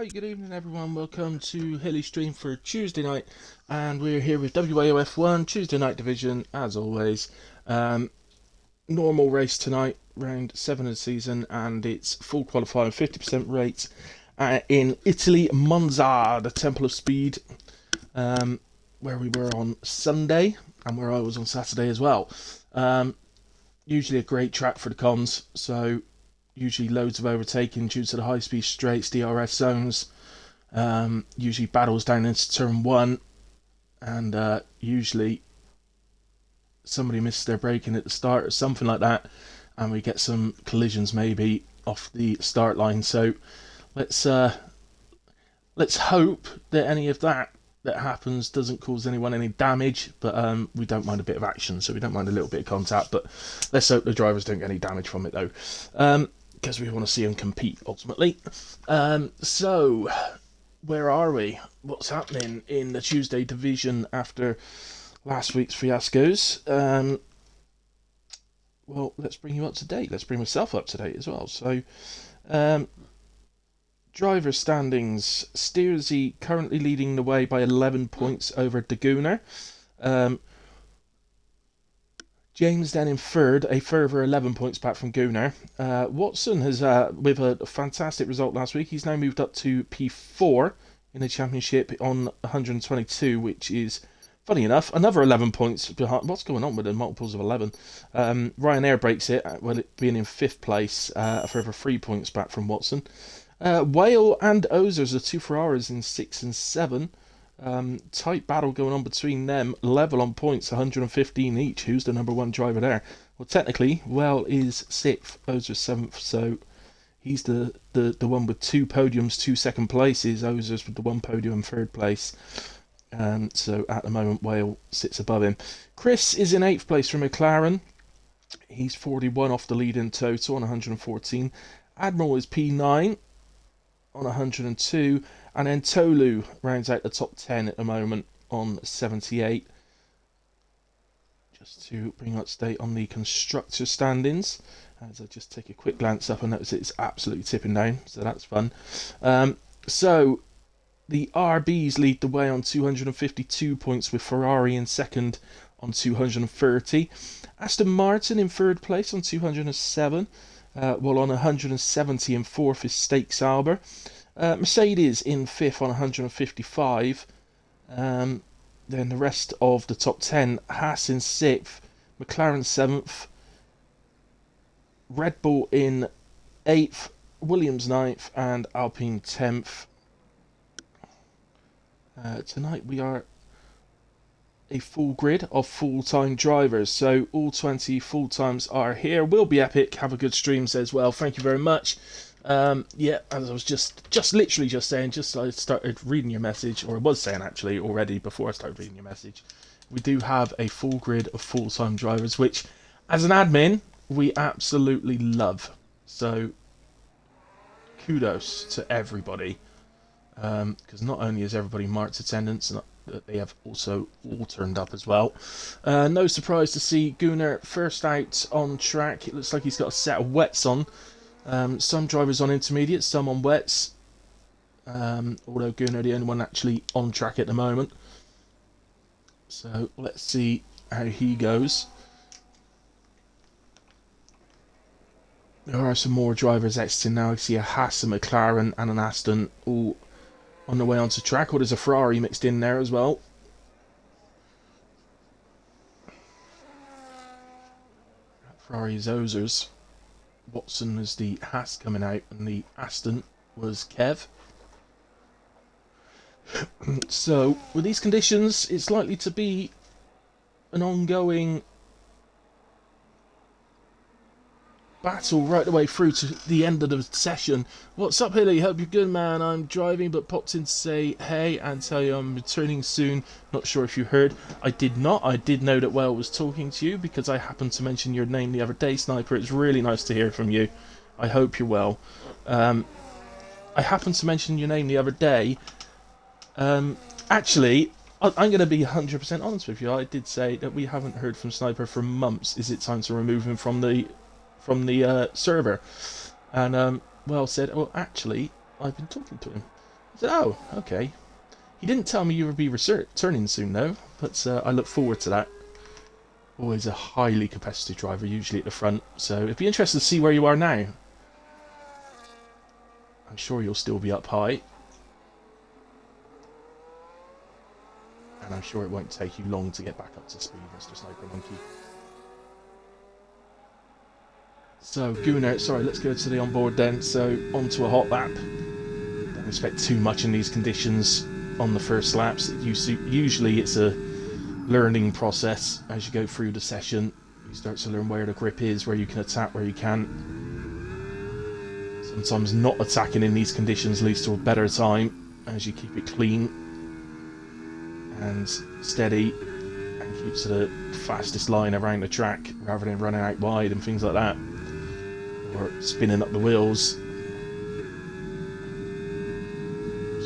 Right, good evening everyone, welcome to Hilly Stream for Tuesday night, and we're here with WAOF1 Tuesday night division as always. Normal race tonight, round 7 of the season, and it's full qualifying, 50% rate in Italy, Monza, the Temple of Speed, where we were on Sunday, and where I was on Saturday as well. Usually a great track for the cons, so usually loads of overtaking due to the high-speed straights, DRS zones, usually battles down into turn 1, and usually somebody misses their braking at the start or something like that, and we get some collisions maybe off the start line. So let's hope that any of that happens doesn't cause anyone any damage, but we don't mind a bit of action, so we don't mind a little bit of contact, but let's hope the drivers don't get any damage from it though, because we want to see them compete ultimately. So where are we? What's happening in the Tuesday division after last week's fiascos? Well, let's bring you up to date. Let's bring myself up to date as well. So driver standings: Steersy currently leading the way by 11 points over Daguna. James then in third, a further 11 points back from Gunnar. Watson has, with a fantastic result last week, he's now moved up to P4 in the championship on 122, which is, funny enough, another 11 points behind. What's going on with the multiples of 11? Ryanair breaks it, well, it being in 5th place, a further 3 points back from Watson. Whale and Ozers are 2 Ferraris in 6 and 7. Tight battle going on between them, level on points, 115 each. Who's the number 1 driver there? Well, technically, Well is 6th, Ozer's 7th, so he's the one with 2 podiums, 2 second places. Ozer's with the 1 podium, 3rd place. So at the moment, Whale sits above him. Chris is in 8th place for McLaren. He's 41 off the lead in total on 114. Admiral is P9 on 102. And then Tolu rounds out the top 10 at the moment on 78. Just to bring up to date on the constructor standings, as I just take a quick glance up and notice it's absolutely tipping down, so that's fun. So the RBs lead the way on 252 points, with Ferrari in second on 230. Aston Martin in 3rd place on 207, while on 170 in 4th is Stake Sauber. Mercedes in 5th on 155. Then the rest of the top 10: Haas in 6th, McLaren 7th, Red Bull in 8th, Williams 9th, and Alpine 10th. Tonight we are a full grid of full-time drivers, so all 20 full-times are here. Will be epic. Have a good stream, says Well. Thank you very much. Yeah, as I was just literally just saying, just I started reading your message, or I was saying actually already before I started reading your message, we do have a full grid of full-time drivers, which as an admin we absolutely love. So kudos to everybody, because not only is everybody marked attendance, they have also all turned up as well. No surprise to see Gunnar first out on track. It looks like he's got a set of wets on. Some drivers on intermediate, some on wets, although Gunnar the only one actually on track at the moment. So let's see how he goes. There are some more drivers exiting now. I see a Haas, a McLaren and an Aston all on the way onto track. Or there's a Ferrari mixed in there as well. Ferrari's Ozers. Watson was the Haas coming out, and the Aston was Kev. So, with these conditions, it's likely to be an ongoing battle right the way through to the end of the session. What's up, Hilly? Hope you're good, man. I'm driving, but popped in to say hey and tell you I'm returning soon. Not sure if you heard. I did not. I did know that Well was talking to you because I happened to mention your name the other day, Sniper. It's really nice to hear from you. I hope you're well. I happened to mention your name the other day. Actually, I'm going to be 100% honest with you. I did say that we haven't heard from Sniper for months. Is it time to remove him from the server? And Well said, well, actually, I've been talking to him. I said, oh, okay. He didn't tell me you would be returning soon, though, but I look forward to that. Always a highly competitive driver, usually at the front, so it'd be interesting to see where you are now. I'm sure you'll still be up high. And I'm sure it won't take you long to get back up to speed, Mr. Sniper Monkey. So, Gunnar, sorry, let's go to the onboard then. So, onto a hot lap. Don't expect too much in these conditions on the first laps. Usually it's a learning process as you go through the session. You start to learn where the grip is, where you can attack, where you can't. Sometimes not attacking in these conditions leads to a better time as you keep it clean and steady and keep to the fastest line around the track rather than running out wide and things like that, or spinning up the wheels.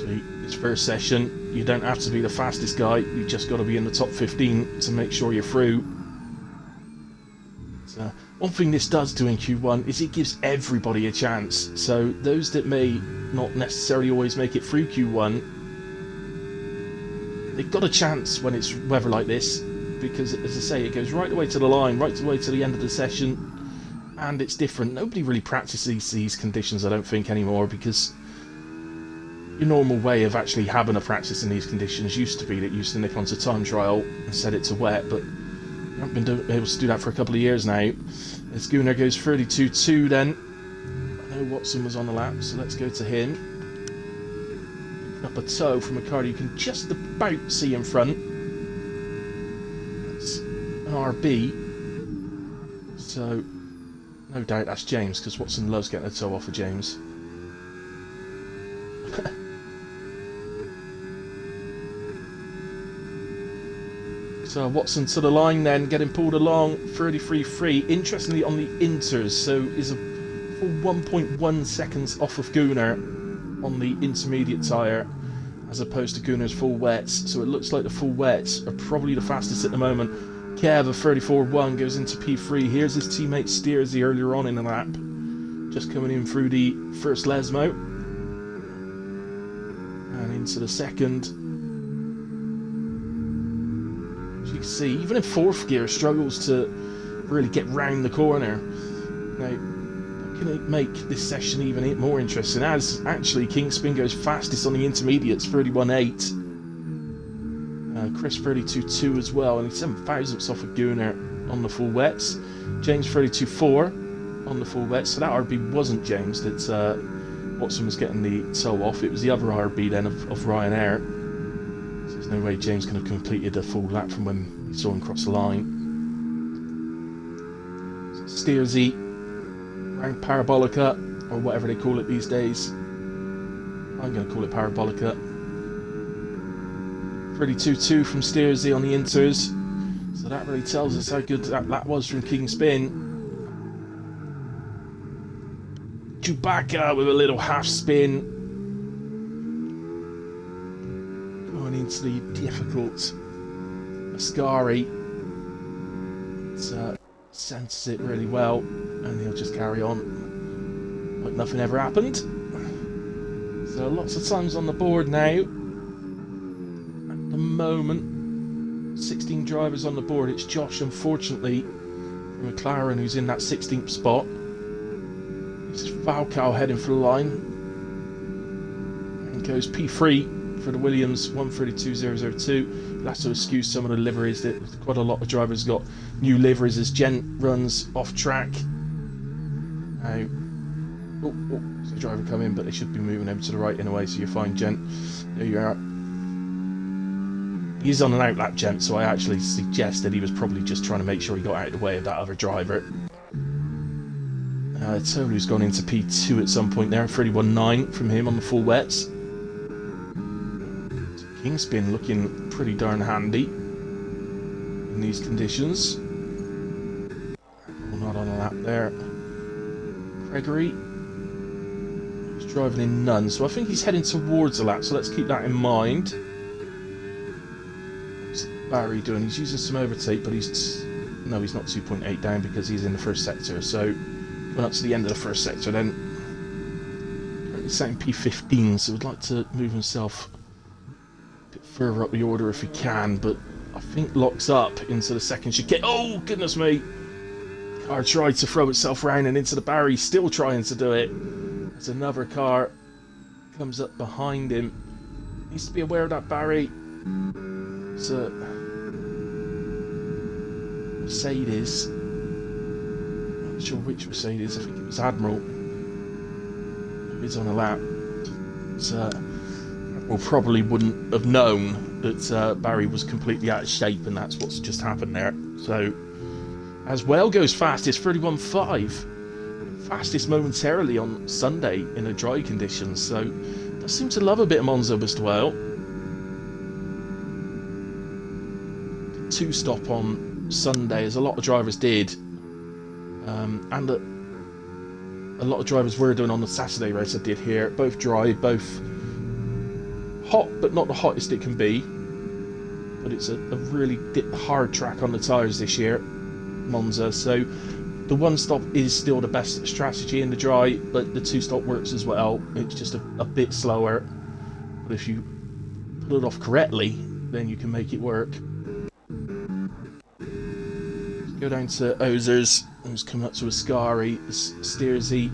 So this first session, you don't have to be the fastest guy, you just got to be in the top 15 to make sure you're through. So, one thing this does do in Q1 is it gives everybody a chance. So those that may not necessarily always make it through Q1, they've got a chance when it's weather like this, because as I say, it goes right the way to the line, right the way to the end of the session, and it's different. Nobody really practices these conditions, I don't think, anymore, because your normal way of actually having a practice in these conditions used to be that you used to nip onto time trial and set it to wet, but you haven't been able to do that for a couple of years now. As Gunnar goes 32.2 then. I know Watson was on the lap, so let's go to him. Picking up a toe from a car you can just about see in front. That's an RB. So, no doubt that's James, because Watson loves getting a toe off of James. So Watson to the line then, getting pulled along, 33.3. Interestingly on the inters, so is a full 1.1 seconds off of Gunnar on the intermediate tyre, as opposed to Gunnar's full wets. So it looks like the full wets are probably the fastest at the moment. Kev of 34.1 goes into P3. Here's his teammate Steersy earlier on in the lap, just coming in through the first Lesmo. And into the second. You can see, even in fourth gear, struggles to really get round the corner. Now, can it make this session even more interesting? As actually Kingspin goes fastest on the intermediates, 31.8. Chris 32.2 as well, and he's 7 thousandths off of Gunnar on the full wets. James 32.4 on the full wets. So that RB wasn't James that Watson was getting the toe off. It was the other RB then of Ryanair. There's no way James could have completed a full lap from when we saw him cross the line. Steersy, round Parabolica, or whatever they call it these days. I'm going to call it Parabolica. 32.2 from Steersy on the inters. So that really tells us how good that was from Kingspin. Chewbacca with a little half spin. Into the difficult Ascari. Senses it really well, and he'll just carry on like nothing ever happened. So lots of times on the board now. At the moment, 16 drivers on the board. It's Josh, unfortunately, from McLaren, who's in that 16th spot. This is Valcal heading for the line, and goes P3 for the Williams 132.002. We'll have to excuse some of the liveries. That quite a lot of drivers got new liveries as Gent runs off track. Now, there's a driver come in, but they should be moving over to the right in a way, so you're fine, Gent. There you are. He's on an outlap, Gent, so I actually suggest that he was probably just trying to make sure he got out of the way of that other driver. Tolu's gone into P2 at some point there, 31.9 from him on the full wets. Kingspin looking pretty darn handy in these conditions. Not on a lap there. Gregory is driving in none, so I think he's heading towards the lap, so let's keep that in mind. What's Barry doing? He's using some overtake, but he's not 2.8 down because he's in the first sector, so went up to the end of the first sector then. currently sat in P15, so would like to move himself a bit further up the order if he can, but I think locks up into the second chicane. Oh, goodness me! Car tried to throw itself round and into the barrier, still trying to do it. There's another car comes up behind him. Needs to be aware of that barrier. It's a Mercedes. Not sure which Mercedes. I think it was Admiral. It's on a lap. Admiral probably wouldn't have known that Barry was completely out of shape, and that's what's just happened there. So, as well goes fastest, 31.5. Fastest momentarily on Sunday in a dry conditions. So, does seem to love a bit of Monza, Mr. Whale. 2-stop on Sunday, as a lot of drivers did, and a lot of drivers were doing on the Saturday race I did here. Both dry, both hot, but not the hottest it can be. But it's a really hard track on the tyres this year, Monza, so the 1-stop is still the best strategy in the dry, but the 2-stop works as well. It's just a bit slower, but if you pull it off correctly, then you can make it work. Go down to Ozers, who's coming up to Ascari. Steersy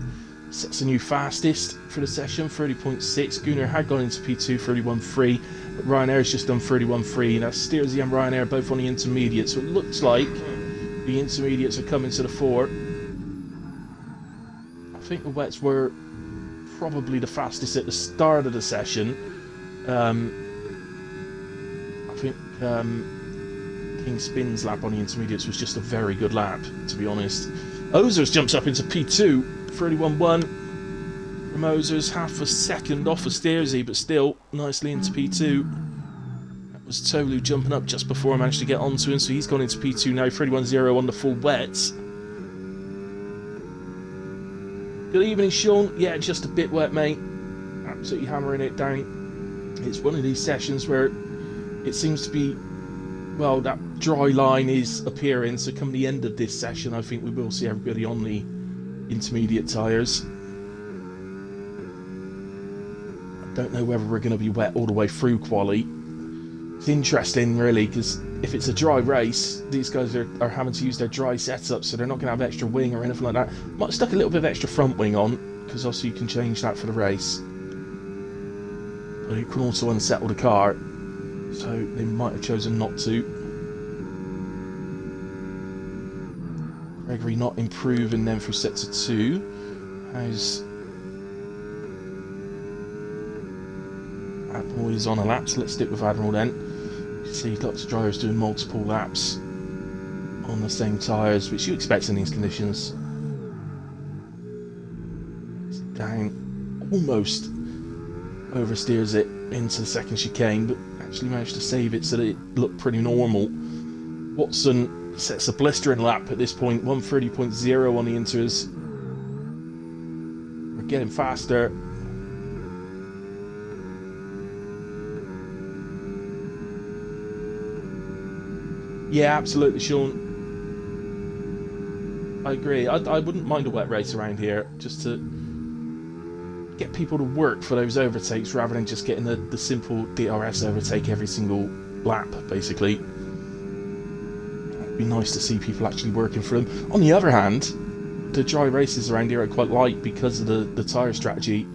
sets a new fastest for the session, 30.6. Gunnar had gone into P2, 31.3, but Ryanair's just done 31.3. Now Steersy and Ryanair both on the intermediate, so it looks like the intermediates are coming to the fore. I think the wets were probably the fastest at the start of the session. I think King Spin's lap on the intermediates was just a very good lap, to be honest. Ozers jumps up into P2, 31.1 from Ozers, half a second off of Steersy, but still nicely into P2. That was Tolu jumping up just before I managed to get onto him, so he's gone into P2 now, 31.0 on the full wets. Good evening, Sean. Yeah, just a bit wet, mate. Absolutely hammering it down. It's one of these sessions where it seems to be, well, that dry line is appearing, so come the end of this session I think we will see everybody on the intermediate tyres. I don't know whether we're going to be wet all the way through quali. It's interesting really, because if it's a dry race, these guys are having to use their dry setup, so they're not going to have extra wing or anything like that. Might have stuck a little bit of extra front wing on, because also you can change that for the race. But you can also unsettle the car, so they might have chosen not to. Gregory not improving then through sector 2. How's Admiral is on a lap, so let's stick with Admiral then. You can see lots of drivers doing multiple laps on the same tyres, which you expect in these conditions. It's down, almost oversteers it into the second chicane, but actually managed to save it so that it looked pretty normal. Watson sets a blistering lap at this point, 130.0 on the inters. We're getting faster. Yeah, absolutely, Sean. I agree. I wouldn't mind a wet race around here, just to get people to work for those overtakes rather than just getting the simple DRS overtake every single lap, basically. It'd be nice to see people actually working for them. On the other hand, the dry races around here I quite like because of the tyre strategy,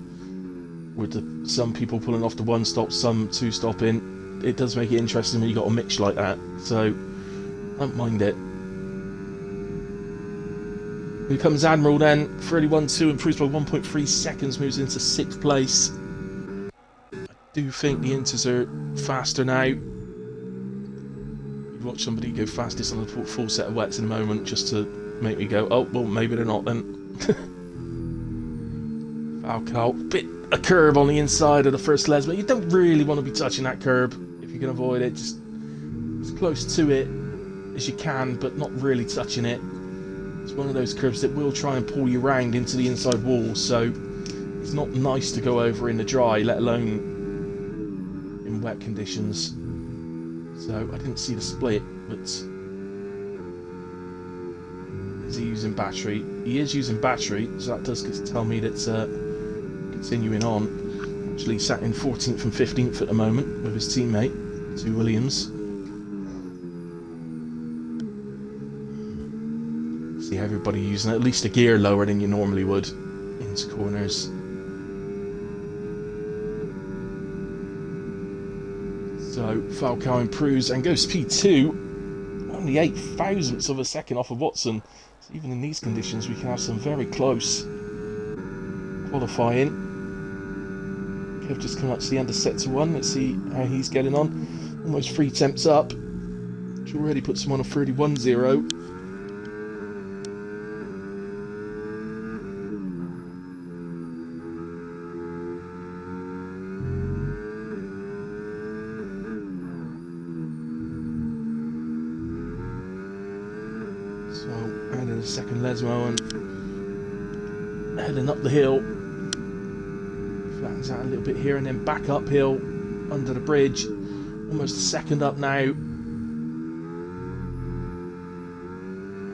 with some people pulling off the 1-stop, some 2-stopping. It does make it interesting when you got a mix like that, so I don't mind it. Here comes Admiral then, 31.2, improves by 1.3 seconds, moves into 6th place. I do think the inters are faster now. You watch somebody go fastest on the full set of wets in a moment just to make me go, oh, well, maybe they're not then. Falco, a curb on the inside of the first Lesma. You don't really want to be touching that curb if you can avoid it. Just as close to it as you can, but not really touching it. It's one of those curves that will try and pull you round into the inside wall, so it's not nice to go over in the dry, let alone in wet conditions. So I didn't see the split, but is he using battery? He is using battery, so that does tell me that continuing on. Actually sat in 14th and 15th at the moment with his teammate, 2 Williams. See everybody using at least a gear lower than you normally would into corners. So Falcao improves and goes P2, only 8 thousandths of a second off of Watson. So even in these conditions we can have some very close qualifying. Kev just come up to the end of sector 1. Let's see how he's getting on. Almost 3 temps up, which already puts him on a 31.0. So adding a second Lesmo and heading up the hill. Flattens out a little bit here and then back uphill under the bridge. Almost a second up now.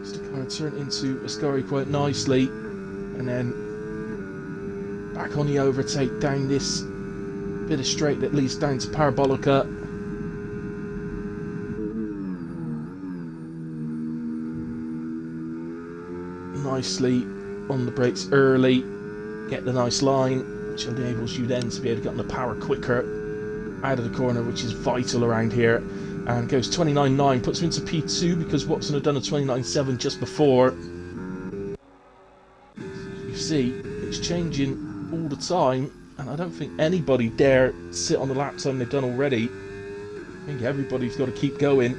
Just to kind of turn into Ascari quite nicely. And then back on the overtake down this bit of straight that leads down to Parabolica. Nicely on the brakes early, get the nice line, which enables you then to be able to get on the power quicker out of the corner, which is vital around here. And goes 29.9, puts him into P2 because Watson had done a 29.7 just before. You see, it's changing all the time, and I don't think anybody dare sit on the lap time they've done already. I think everybody's got to keep going.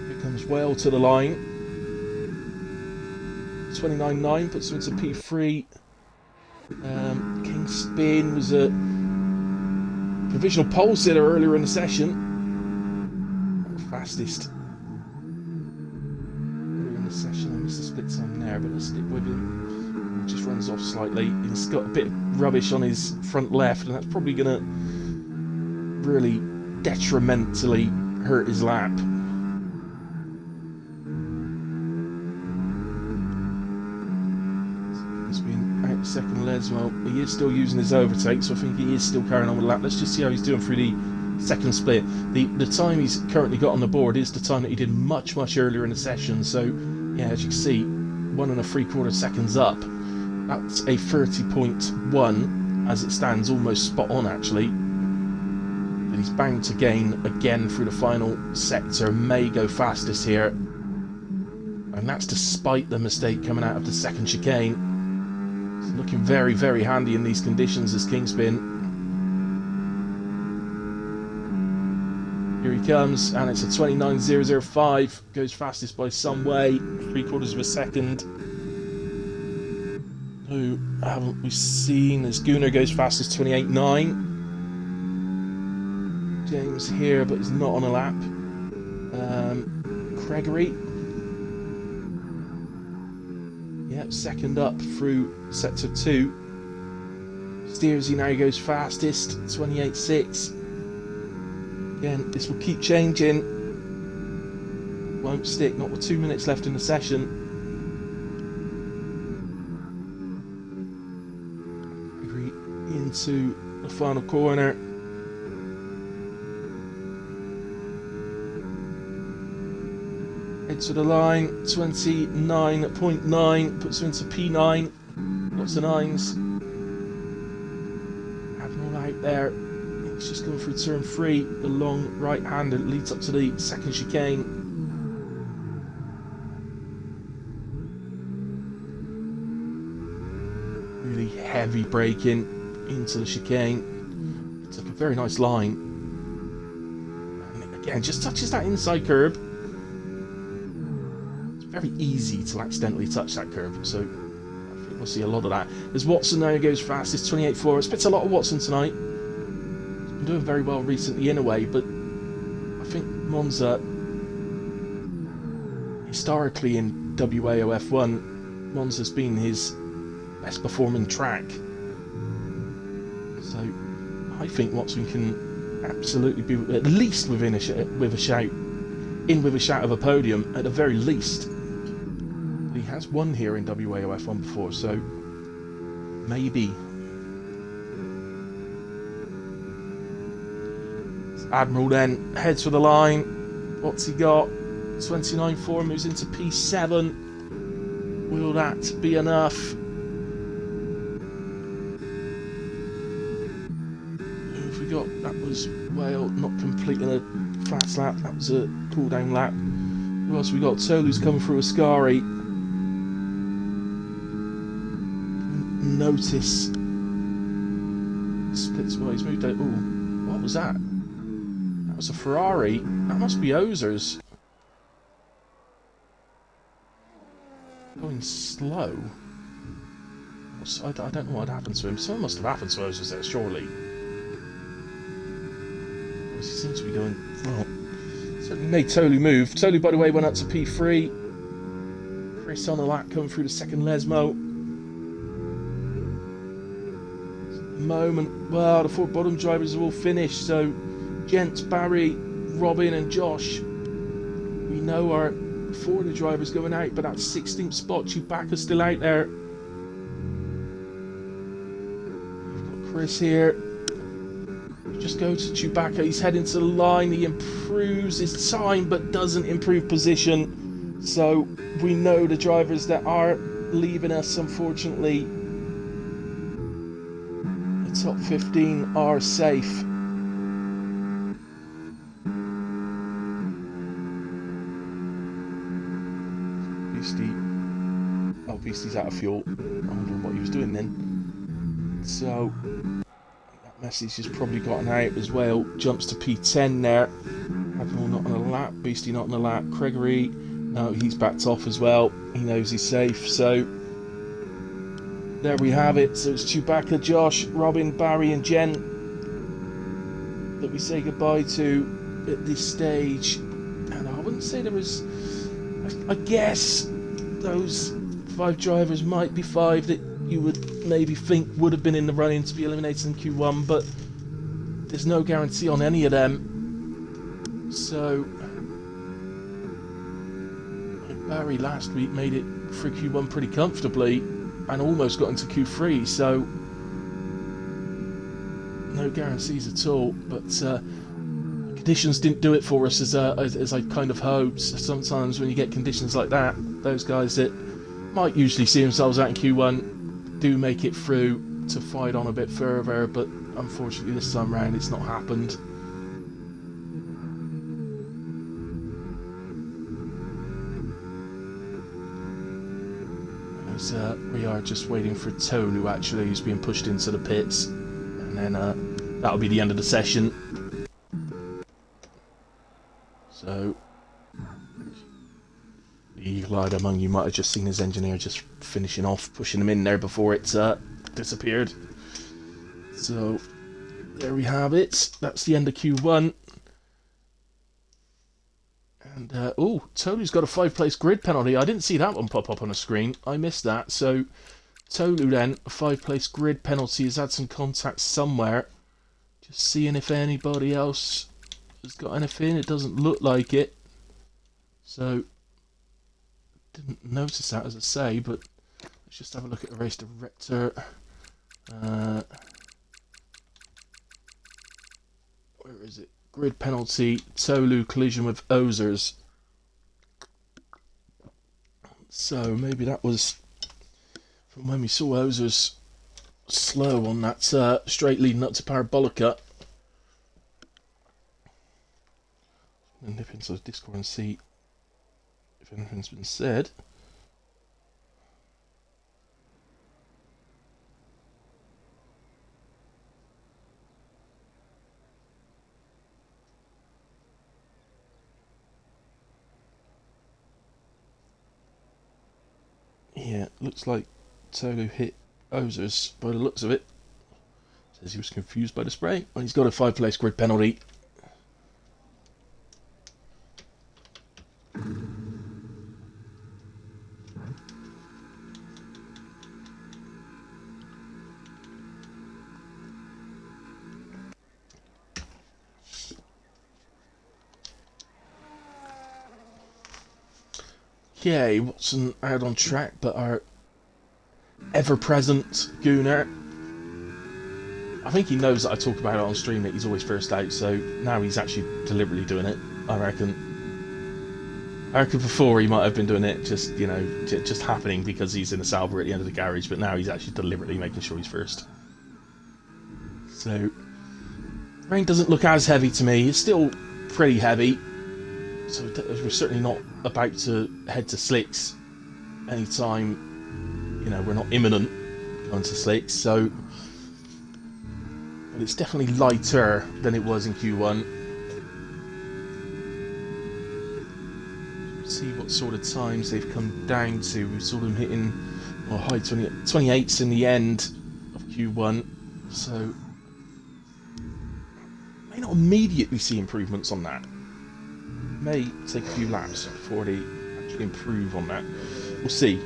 Here comes Whale to the line. 29.9 puts him into P3. King Spin was a provisional pole sitter earlier in the session. Fastest earlier in the session. I missed a split time there, but let's stick with him. He just runs off slightly. He's got a bit of rubbish on his front left, and that's probably going to really detrimentally hurt his lap. Second Lesmo, he is still using his overtake, so I think he is still carrying on with the lap. Let's just see how he's doing through the second split. The time he's currently got on the board is the time that he did much earlier in the session, so yeah, as you can see, 1 3/4 seconds up. That's a 30.1 as it stands, almost spot on actually. But he's bound to gain again through the final sector, may go fastest here, and that's despite the mistake coming out of the second chicane. Looking very handy in these conditions as Kingspin. Here he comes, and it's a 29.005. Goes fastest by some way, 3/4 of a second. Who haven't we seen? As Gunnar goes fastest, 28.9. James here, but he's not on a lap. Gregory. Yep, second up through sector 2. Steersy now goes fastest, 28.6. Again, this will keep changing. Won't stick, not with 2 minutes left in the session. Into the final corner. Head to the line, 29.9, puts him into P9. Lots of 9s. Admiral out there. He's just going through turn 3, the long right hand that leads up to the second chicane. Really heavy braking into the chicane. It's a very nice line. And again, just touches that inside curb. Very easy to accidentally touch that curb, so I think we'll see a lot of that. As Watson now goes fastest, 28.4. Expect a lot of Watson tonight. He's been doing very well recently in a way, but I think Monza, historically in WAOF1, Monza's been his best performing track. So I think Watson can absolutely be at least with a shout of a podium at the very least. He has won here in WAOF1 before, so maybe Admiral then heads for the line. What's he got? 29.4, moves into P7. Will that be enough? Who have we got? That was Whale not completing a fast lap. That was a cool down lap. Who else we got? Tolu's coming through Ascari. Notice splits wise moved out. Ooh, what was that? That was a Ferrari. That must be Ozer's. Going slow. I don't know what happened to him. Something must have happened to Ozer's there, surely. He seems to be going. Well, certainly made Tolu move. Tolu, by the way, went up to P3. Chris on the lap coming through the second Lesmo. Moment. Well, the 4 bottom drivers are all finished. So, Gent, Barry, Robin, and Josh. We know our 4 of the drivers going out, but that 16th spot, Chewbacca's still out there. We've got Chris here. Just go to Chewbacca. He's heading to the line. He improves his time, but doesn't improve position. So we know the drivers that are leaving us, unfortunately. The top 15 are safe. Beastie's out of fuel. I'm wondering what he was doing then. So that message has probably gotten out as well. Jumps to P10 there. Admiral not on a lap. Beastie not on a lap. Gregory, no, he's backed off as well. He knows he's safe. So there we have it. So it's Chewbacca, Josh, Robin, Barry, and Jen that we say goodbye to at this stage. And I wouldn't say there was. I guess those 5 drivers might be 5 that you would maybe think would have been in the running to be eliminated in Q1, but there's no guarantee on any of them. So Barry last week made it through Q1 pretty comfortably and almost got into Q3, so no guarantees at all. But conditions didn't do it for us as I kind of hoped. Sometimes when you get conditions like that, those guys that might usually see themselves out in Q1 do make it through to fight on a bit further, but unfortunately this time round it's not happened. As, we are just waiting for Tolu actually, who's being pushed into the pits, and then that'll be the end of the session. So the eagle-eyed among you might have just seen his engineer just finishing off, pushing him in there before it disappeared. So there we have it. That's the end of Q1. And oh, Tolu's got a 5-place grid penalty. I didn't see that one pop up on the screen. I missed that. So Tolu then, a 5-place grid penalty, has had some contact somewhere. Just seeing if anybody else has got anything. It doesn't look like it. So didn't notice that, as I say, but let's just have a look at the race director. Where is it? Grid penalty, Tolu collision with Ozers. So maybe that was from when we saw Ozers slow on that straight leading up to Parabolica. I'm going to nip into the Discord and see if anything's been said. Yeah, looks like Tolu hit Ozers by the looks of it. Says he was confused by the spray. Well, he's got a 5-place grid penalty. Okay, Watson out on track, but our ever-present Gunnar. I think he knows that I talk about it on stream that he's always first out, so now he's actually deliberately doing it, I reckon. I reckon before he might have been doing it just, you know, just happening because he's in a salver at the end of the garage, but now he's actually deliberately making sure he's first. So, rain doesn't look as heavy to me. It's still pretty heavy, so we're certainly not about to head to slicks anytime, you know, we're not imminent going to slicks, so... But it's definitely lighter than it was in Q1. See what sort of times they've come down to. We saw them hitting high 28s in the end of Q1, so may not immediately see improvements on that. May take a few laps before they actually improve on that. We'll see.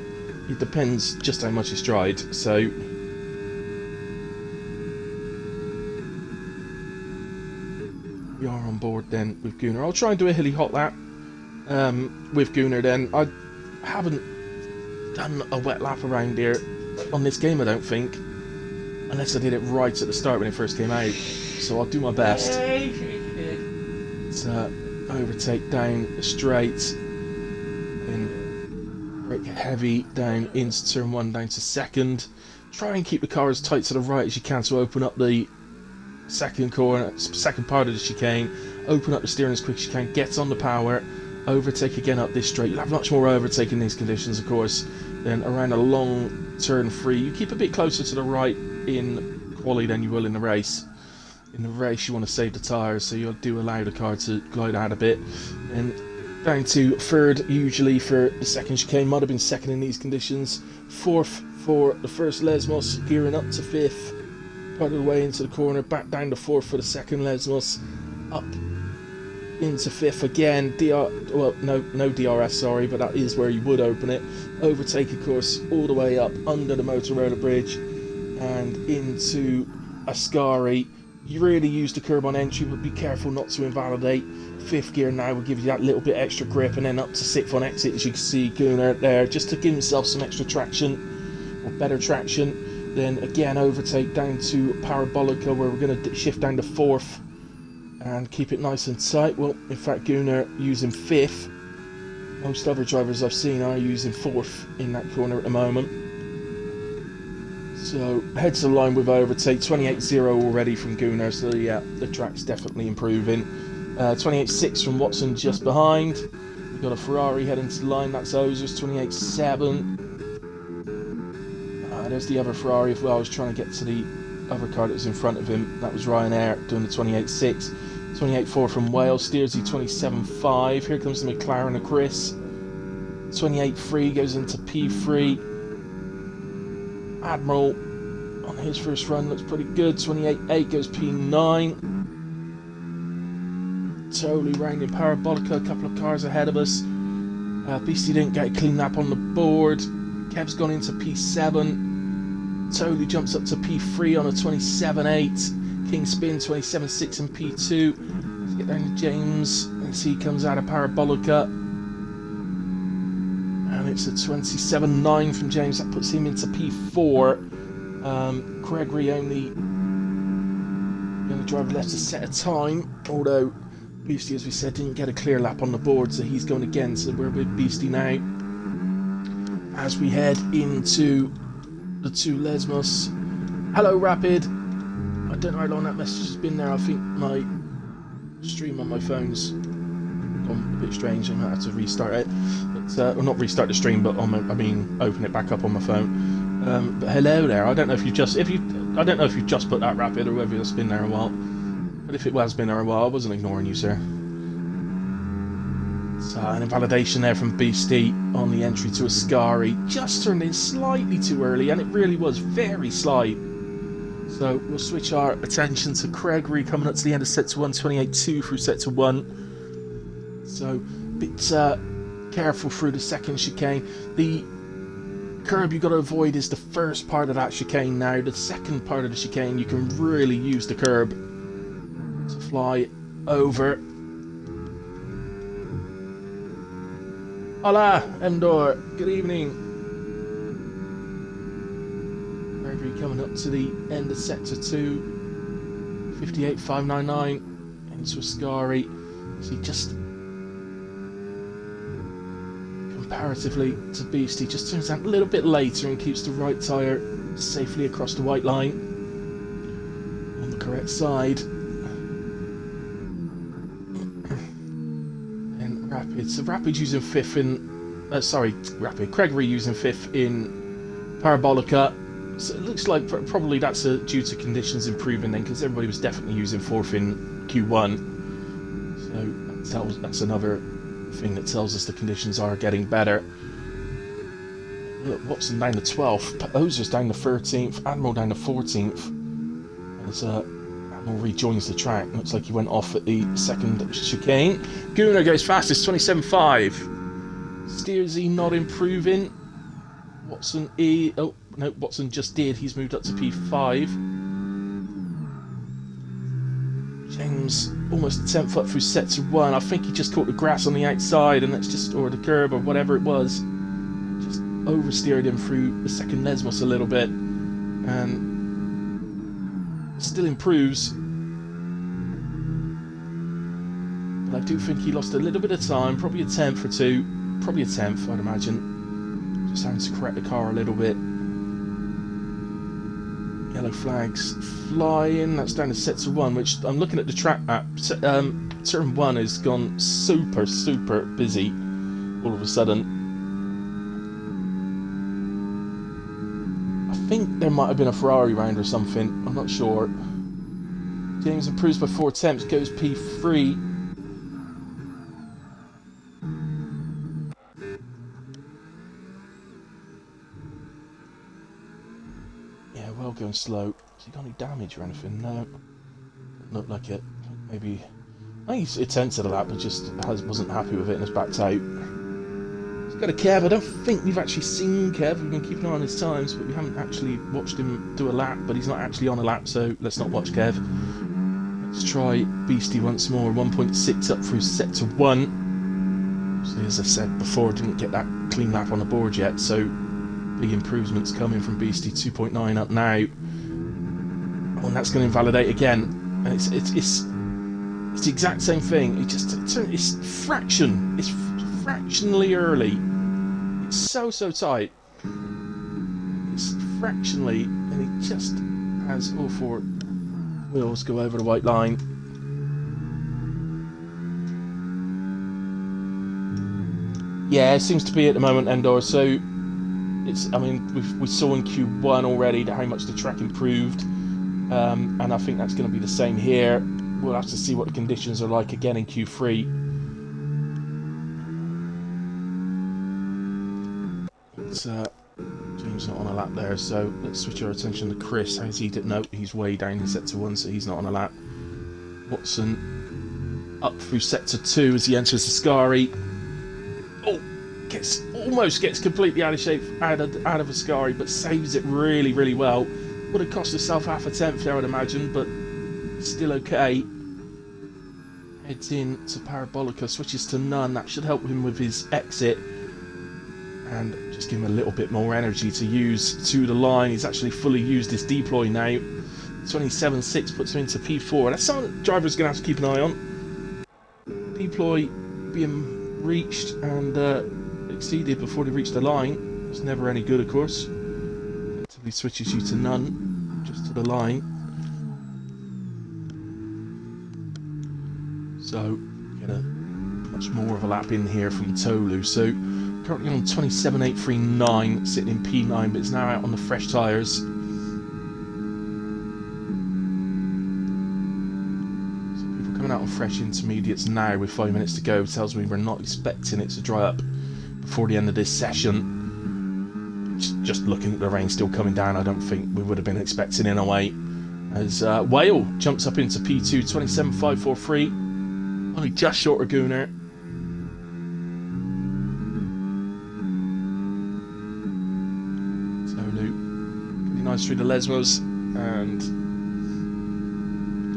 It depends just how much it's dried. So we are on board then with Gunnar. I'll try and do a hilly hot lap. With Gunnar then. I haven't done a wet lap around here on this game, I don't think, unless I did it right at the start when it first came out, so I'll do my best. It's overtake down the straight, then brake heavy down into turn 1 down to second. Try and keep the car as tight to the right as you can to open up the second corner, second part of the chicane, open up the steering as quick as you can, get on the power, overtake again up this straight. You'll have much more overtake in these conditions, of course, than around a long turn 3. You keep a bit closer to the right in quali than you will in the race. In the race you want to save the tyres, so you do allow the car to glide out a bit. And down to third usually for the second chicane, might have been second in these conditions. Fourth for the first Lesmos, gearing up to fifth, part of the way into the corner, back down to fourth for the second Lesmos, up into fifth again. No DRS, sorry, but that is where you would open it. Overtake, of course, all the way up under the Motorola bridge and into Ascari. You really use the curb on entry, but be careful not to invalidate. Fifth gear now will give you that little bit extra grip, and then up to sixth on exit, as you can see Gunnar there, just to give himself some extra traction, or better traction. Then again overtake down to Parabolica, where we're going to shift down to fourth and keep it nice and tight. Well, in fact, Gunnar using fifth. Most other drivers I've seen are using fourth in that corner at the moment. So, heads to the line with overtake. 28.0 already from Gunnar, so yeah, the track's definitely improving. 28.6 from Watson just behind. We've got a Ferrari heading to the line, that's Ozers, 28.7. There's the other Ferrari as well. I was trying to get to the other car that was in front of him. That was Ryanair doing the 28.6. 28.4 from Wales, Steersy 27.5. Here comes the McLaren of Chris. 28.3 goes into P3. Admiral on his first run looks pretty good. 28.8 goes P9. Totally round in Parabolica, a couple of cars ahead of us. Beastie didn't get a clean lap on the board. Kev's gone into P7. Totally jumps up to P3 on a 27.8. King Spin 27.6 and P2. Let's get down to James as he comes out of Parabolica. And it's a 27.9 from James. That puts him into P4. Gregory only the only driver left to set a time. Although Beastie, as we said, didn't get a clear lap on the board, so he's going again. So we're with Beastie now. As we head into the two Lesmos. Hello, Rapid. I don't know how long that message has been there. I think my stream on my phone's gone a bit strange. I might have to restart it. But, well, not restart the stream, but open it back up on my phone. But hello there. I don't know if you've just put that Rapid or whether it's been there a while. But if it has been there a while, I wasn't ignoring you, sir. So an invalidation there from Beastie on the entry to Ascari. Just turned in slightly too early, and it really was very slight. So we'll switch our attention to Gregory coming up to the end of sector 1, 28.2 through sector 1. So a bit careful through the second chicane. The curb you've got to avoid is the first part of that chicane now. The second part of the chicane you can really use the curb to fly over. Hola, Endor. Good evening. Gregory coming up to the end of sector 2. 58.599 into Ascari. So he just, comparatively to Beastie, just turns out a little bit later and keeps the right tyre safely across the white line on the correct side. And Rapid, so Rapid using 5th in, Gregory using 5th in Parabolica. So it looks like probably that's due to conditions improving then, because everybody was definitely using 4th in Q1. So that's another thing that tells us the conditions are getting better. Look, Watson down to 12th, Oser's down to 13th, Admiral down to 14th. As Admiral rejoins the track, looks like he went off at the second chicane. Gunnar goes fastest, 27.5. Steersy not improving. Watson oh no, Watson just did. He's moved up to P5. James almost a 10th up through sector 1. I think he just caught the grass on the outside, and that's just, or the curb or whatever it was, just oversteered him through the second Nesmus a little bit, and still improves. But I do think he lost a little bit of time, probably a 10th or 2, probably a 10th, I'd imagine. Just having to correct the car a little bit. Yellow flags flying. That's down to sector 1, which I'm looking at the track map. Turn 1 has gone super busy all of a sudden. I think there might have been a Ferrari round or something. I'm not sure. James improves by 4 attempts, goes P3. Going slow. Has he got any damage or anything? No. Doesn't look like it. Maybe. I think he attempted a lap, but just wasn't happy with it and has backed out. He's got a Kev. I don't think we've actually seen Kev. We've been keeping an eye on his times, but we haven't actually watched him do a lap. But he's not actually on a lap, so let's not watch Kev. Let's try Beastie once more. 1.6 up through sector 1. So as I said before, didn't get that clean lap on the board yet, so big improvements coming from Beastie. 2.9 up now. Oh, and that's going to invalidate again. And it's the exact same thing. It's fractionally early. It's so tight. It's fractionally, and he just has all 4 wheels go over the white line. Yeah, it seems to be at the moment, Endor. So I mean, we saw in Q1 already how much the track improved, and I think that's going to be the same here. We'll have to see what the conditions are like again in Q3. James not on a lap there, so let's switch our attention to Chris. How's he? No, he's way down in sector 1, so he's not on a lap. Watson up through sector 2 as he enters the Ascari. Oh! Almost gets completely out of shape out of Ascari, but saves it really well. Would have cost himself half a 10th there, I'd imagine, but still okay. Heads in to Parabolica, switches to none. That should help him with his exit and just give him a little bit more energy to use to the line. He's actually fully used his deploy now. 27.6 puts him into P4. That's something the driver's going to have to keep an eye on. Deploy being reached and exceeded before they reach the line. It's never any good, of course. Effectively switches you to none, just to the line. So get a much more of a lap in here from Tolu. So currently on 27.839, sitting in P9, but it's now out on the fresh tyres. So people coming out on fresh intermediates now with 5 minutes to go tells me we're not expecting it to dry up before the end of this session. Just looking at the rain still coming down, I don't think we would have been expecting in a way. As Whale jumps up into P2, 27.543, only just short of Gunnar. Tolu, pretty nice through the Lesmos and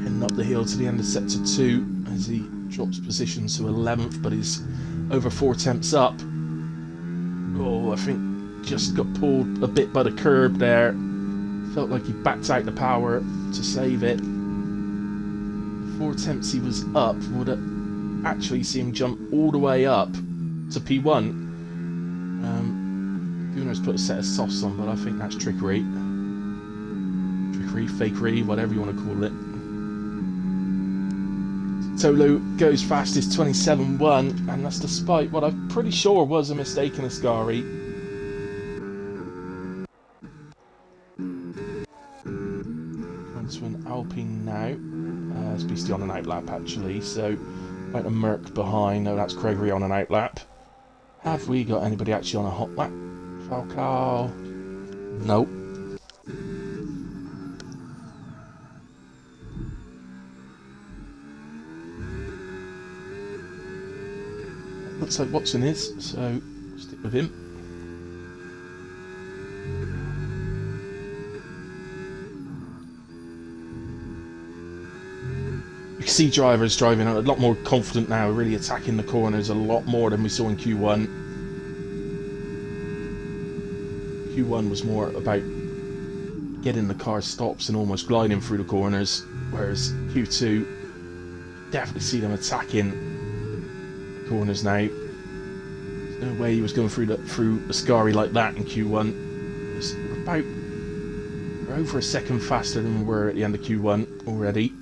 heading up the hill to the end of sector 2 as he drops position to 11th, but he's over 4 attempts up. Oh, I think just got pulled a bit by the curb there. Felt like he backed out the power to save it. 4 attempts he was up would actually see him jump all the way up to P1. Gunar's put a set of softs on, but I think that's trickery. Trickery, fakery, whatever you want to call it. Tolu goes fastest 27.1, and that's despite what I'm pretty sure was a mistake in Ascari. Onto an Alpine now. It's Beastie on an outlap actually, so about a Merc behind. No, that's Gregory on an outlap. Have we got anybody actually on a hot lap? Falcao? Nope. Looks like Watson is, so stick with him. You can see drivers driving a lot more confident now, really attacking the corners a lot more than we saw in Q1. Q1 was more about getting the car stops and almost gliding through the corners, whereas Q2, definitely see them attacking corners now. There's no way he was going through Ascari like that in Q1. We're over a second faster than we were at the end of Q1 already.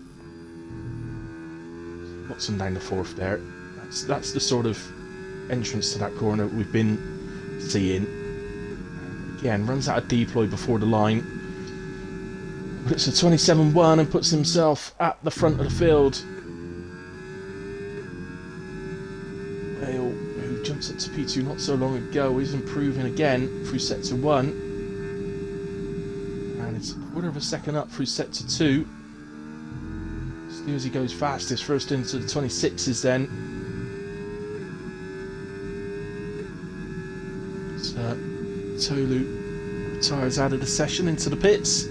Watson down the 4th there. That's the sort of entrance to that corner we've been seeing. Again, runs out of deploy before the line. But it's a 27.1 and puts himself at the front of the field. Who jumps up to P2 not so long ago, is improving again through sector 1. And it's a quarter of a second up through sector 2. As he goes fastest, first into the 26s then. So, Tolu retires out of the session into the pits.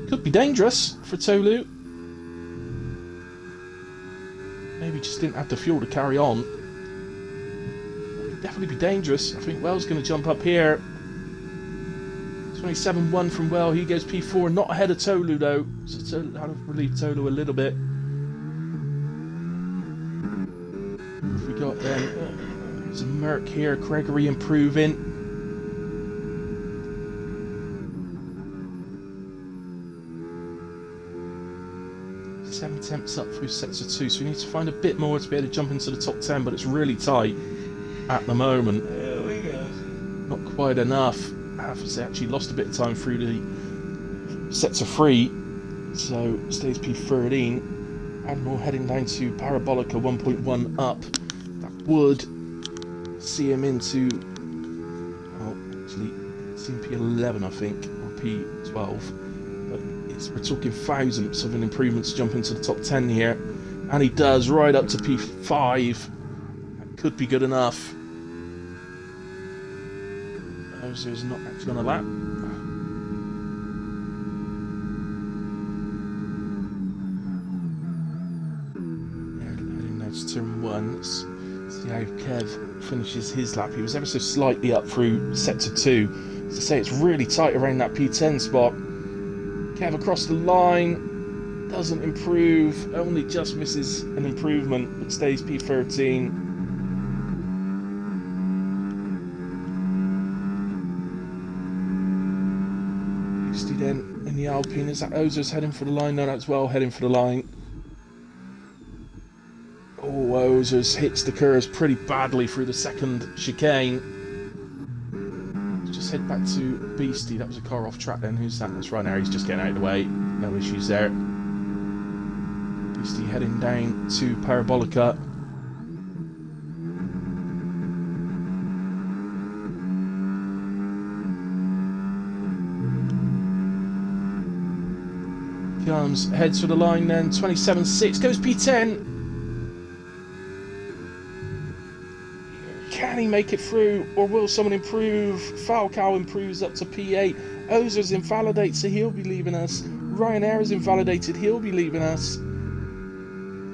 Could be dangerous for Tolu. Maybe just didn't have the fuel to carry on. Could definitely be dangerous. I think Wells going to jump up here. 27.1 from Well, he goes P4, not ahead of Tolu though, so that'll relieve Tolu a little bit. What have we got then? There's a Merc here, Gregory improving. Seven attempts up through sector 2, so we need to find a bit more to be able to jump into the top 10, but it's really tight at the moment. There we go. Not quite enough. Has actually lost a bit of time through the sector 3, so stays P13. Admiral heading down to Parabolica 1.1 up. That would see him into, well, actually, it's in P11 I think, or P12. But we're talking thousandths of an improvement to jump into the top 10 here, and he does right up to P5. That could be good enough. There's not actually on a lap. Heading now to turn 1. Let's see how Kev finishes his lap. He was ever so slightly up through sector 2. As I say, it's really tight around that P10 spot. Kev across the line, doesn't improve, only just misses an improvement, but stays P13. Then in the Alpine, is that Ozer's heading for the line? No, that's Well heading for the line. Oh, Ozer's hits the curves pretty badly through the second chicane. Let's just head back to Beastie. That was a car off track then. Who's that? That's Ryanair. He's just getting out of the way. No issues there. Beastie heading down to Parabolica. Comes, heads for the line then, 27.6, goes P10. Can he make it through, or will someone improve? Falcao improves up to P8. Ozer's invalidated, so he'll be leaving us. Ryanair is invalidated, he'll be leaving us.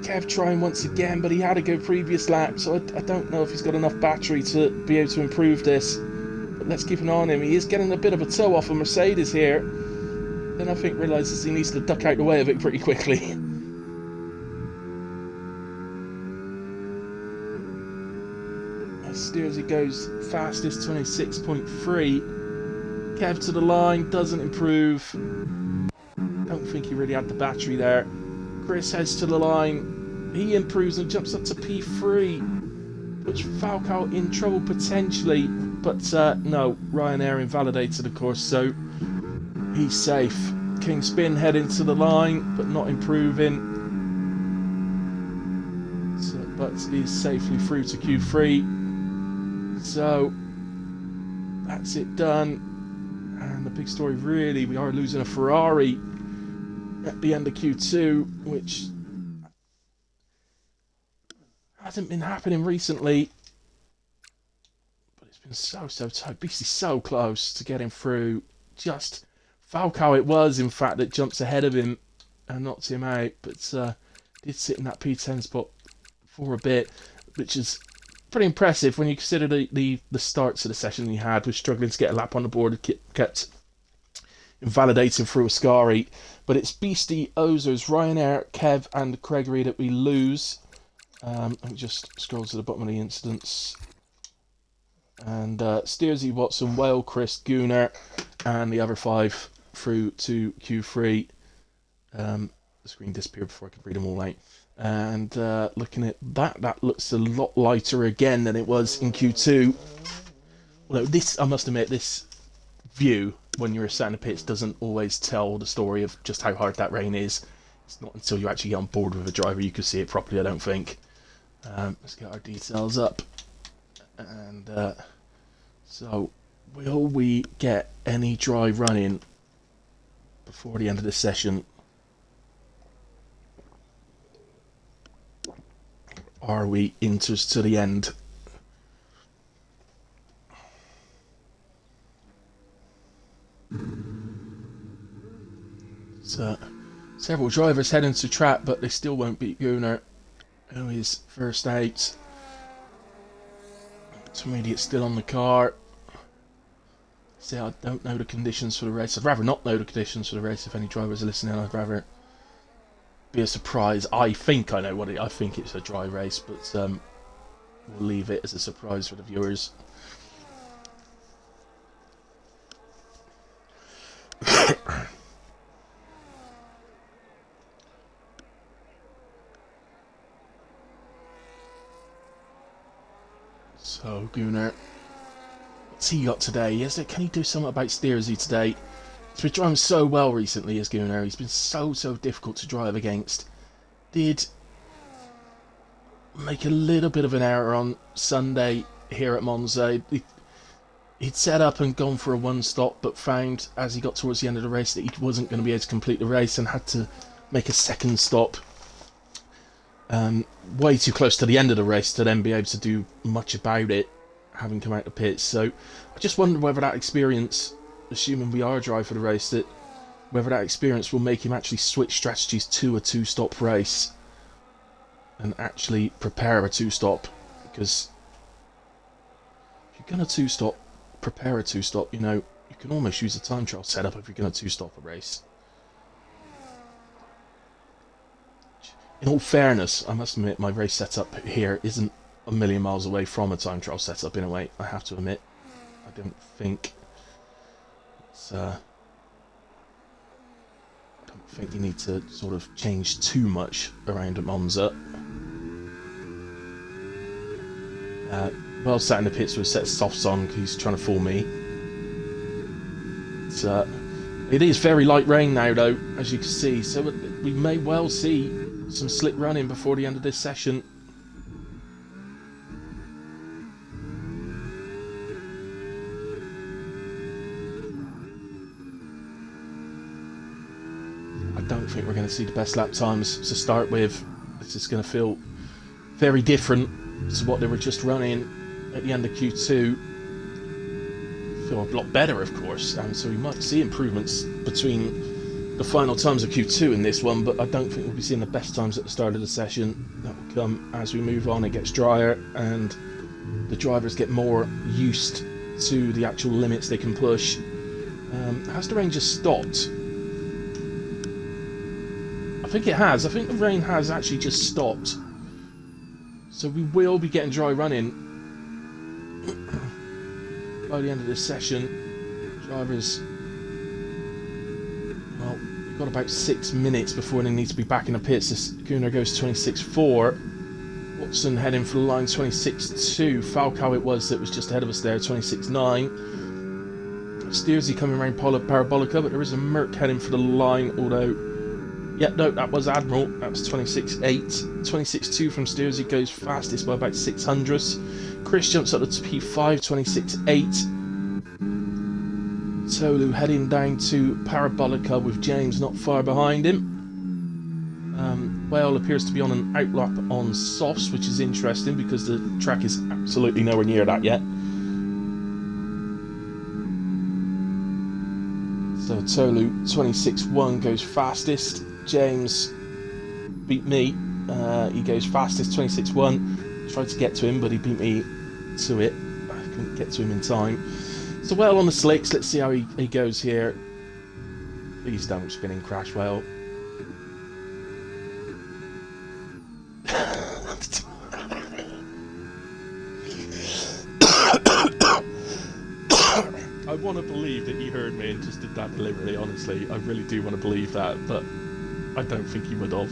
Kev trying once again, but he had to go previous lap, so I don't know if he's got enough battery to be able to improve this. But let's keep an eye on him. He is getting a bit of a toe off of Mercedes here. Then I think realises he needs to duck out the way of it pretty quickly. Steersy goes fastest, 26.3. Kev to the line, doesn't improve. Don't think he really had the battery there. Chris heads to the line. He improves and jumps up to P3. Puts Falcao in trouble potentially. But no, Ryanair invalidated, of course, so he's safe. King Spin heading to the line, but not improving. So, but he's safely through to Q3. So that's it done. And the big story, really, we are losing a Ferrari at the end of Q2, which hasn't been happening recently. But it's been so tight. Beastie's so close to getting through. Just Falcao it was, in fact, that jumps ahead of him and knocks him out. But did sit in that P10 spot for a bit, which is pretty impressive when you consider the starts of the session he had. Was struggling to get a lap on the board, kept invalidating through Ascari. But it's Beastie, Ozers, Ryanair, Kev and Gregory that we lose. Let me just scroll to the bottom of the incidents. And Steersy, Watson, Whale, Chris, Gunnar and the other 5 through to Q3. The screen disappeared before I could read them all out. And looking at that looks a lot lighter again than it was in Q2. Although this, I must admit, this view when you're sat in the pits doesn't always tell the story of just how hard that rain is. It's not until you actually get on board with a driver you can see it properly, I don't think. Let's get our details up. And so, will we get any dry running before the end of this session? Are we inters to the end? So, several drivers heading to track, but they still won't beat Gunnar, who is first out. Intermediate still on the car. See, I don't know the conditions for the race. I'd rather not know the conditions for the race. If any drivers are listening, I'd rather be a surprise. I think I know what I think it's a dry race, but we'll leave it as a surprise for the viewers. So Gunnar, what's he got today? Can he do something about Steersy today? He's been driving so well recently as Gunnar. He's been so difficult to drive against. Did make a little bit of an error on Sunday here at Monza. He'd set up and gone for a one stop, but found as he got towards the end of the race that he wasn't going to be able to complete the race and had to make a second stop way too close to the end of the race to then be able to do much about it, having come out the pits. So I just wonder whether that experience, assuming we are dry for the race, that whether that experience will make him actually switch strategies to a two-stop race and actually prepare a two-stop. Because if you're going to two-stop, prepare a two-stop, you know, you can almost use a time trial setup if you're going to two-stop a race. In all fairness, I must admit my race setup here isn't a million miles away from a time trial setup in a way, I have to admit. I don't think it's, I don't think you need to sort of change too much around at Monza. Well sat in the pits with a set of softs on because he's trying to fool me. It is very light rain now though, as you can see, so we may well see some slick running before the end of this session. I don't think we're going to see the best lap times to start with. This is going to feel very different to what they were just running at the end of Q2. Feel a lot better, of course, and so we might see improvements between the final times of Q2 in this one, but I don't think we'll be seeing the best times at the start of the session. That will come as we move on. It gets drier and the drivers get more used to the actual limits they can push. Has the rain just stopped? I think it has. I think the rain has actually just stopped. So we will be getting dry running By the end of this session, drivers, well, we've got about 6 minutes before they need to be back in the pits. This Gunnar goes 26.4. Watson heading for the line 26.2. Falcao it was that was just ahead of us there, 26.9. Steersy coming around Parabolica, but there is a Merc heading for the line, although... Yeah, no, that was Admiral. That was 26.8. 26.2 from Steersy, goes fastest by about 600ths. Chris jumps up to P5, 26.8. Tolu heading down to Parabolica with James not far behind him. Whale appears to be on an outlap on softs, which is interesting because the track is absolutely nowhere near that yet. So Tolu 26.1 goes fastest. James beat me. He goes fastest 26.1. Tried to get to him, but he beat me to it. I couldn't get to him in time. So Whale on the slicks. Let's see how he goes here. Please don't spinning crash, Whale. I want to believe that he heard me and just did that deliberately, honestly. I really do want to believe that, but I don't think he would have.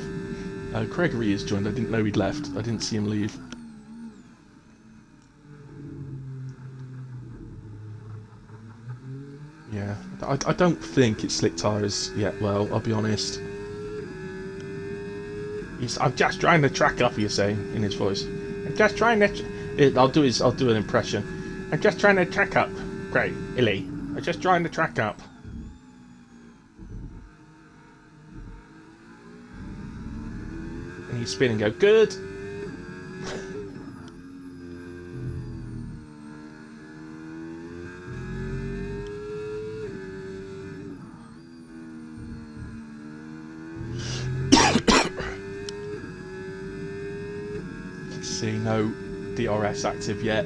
Gregory is joined. I didn't know he'd left. I didn't see him leave. Yeah, I don't think it's slick tyres yet, well, I'll be honest. I'm just trying to track up, he's saying in his voice. I'm just trying to... I'll do an impression. I'm just trying to track up. Great, Illy. I'm just trying to track up. And you spin and go, good. Let's see, no DRS active yet.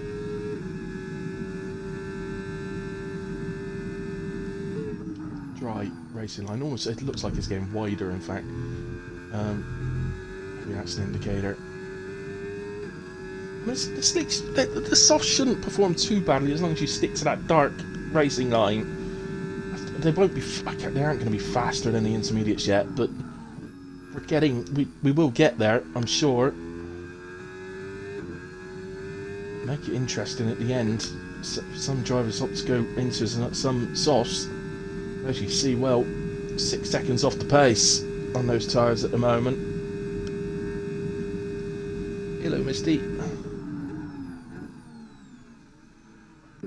Dry racing line. Almost, it looks like it's getting wider, in fact. Maybe that's an indicator. I mean, the soft shouldn't perform too badly as long as you stick to that dark racing line. They won't be. They aren't going to be faster than the intermediates yet, but we will get there, I'm sure. Make it interesting at the end. Some drivers opt to go into some softs. As you see, well, 6 seconds off the pace on those tyres at the moment. Hello, Misty.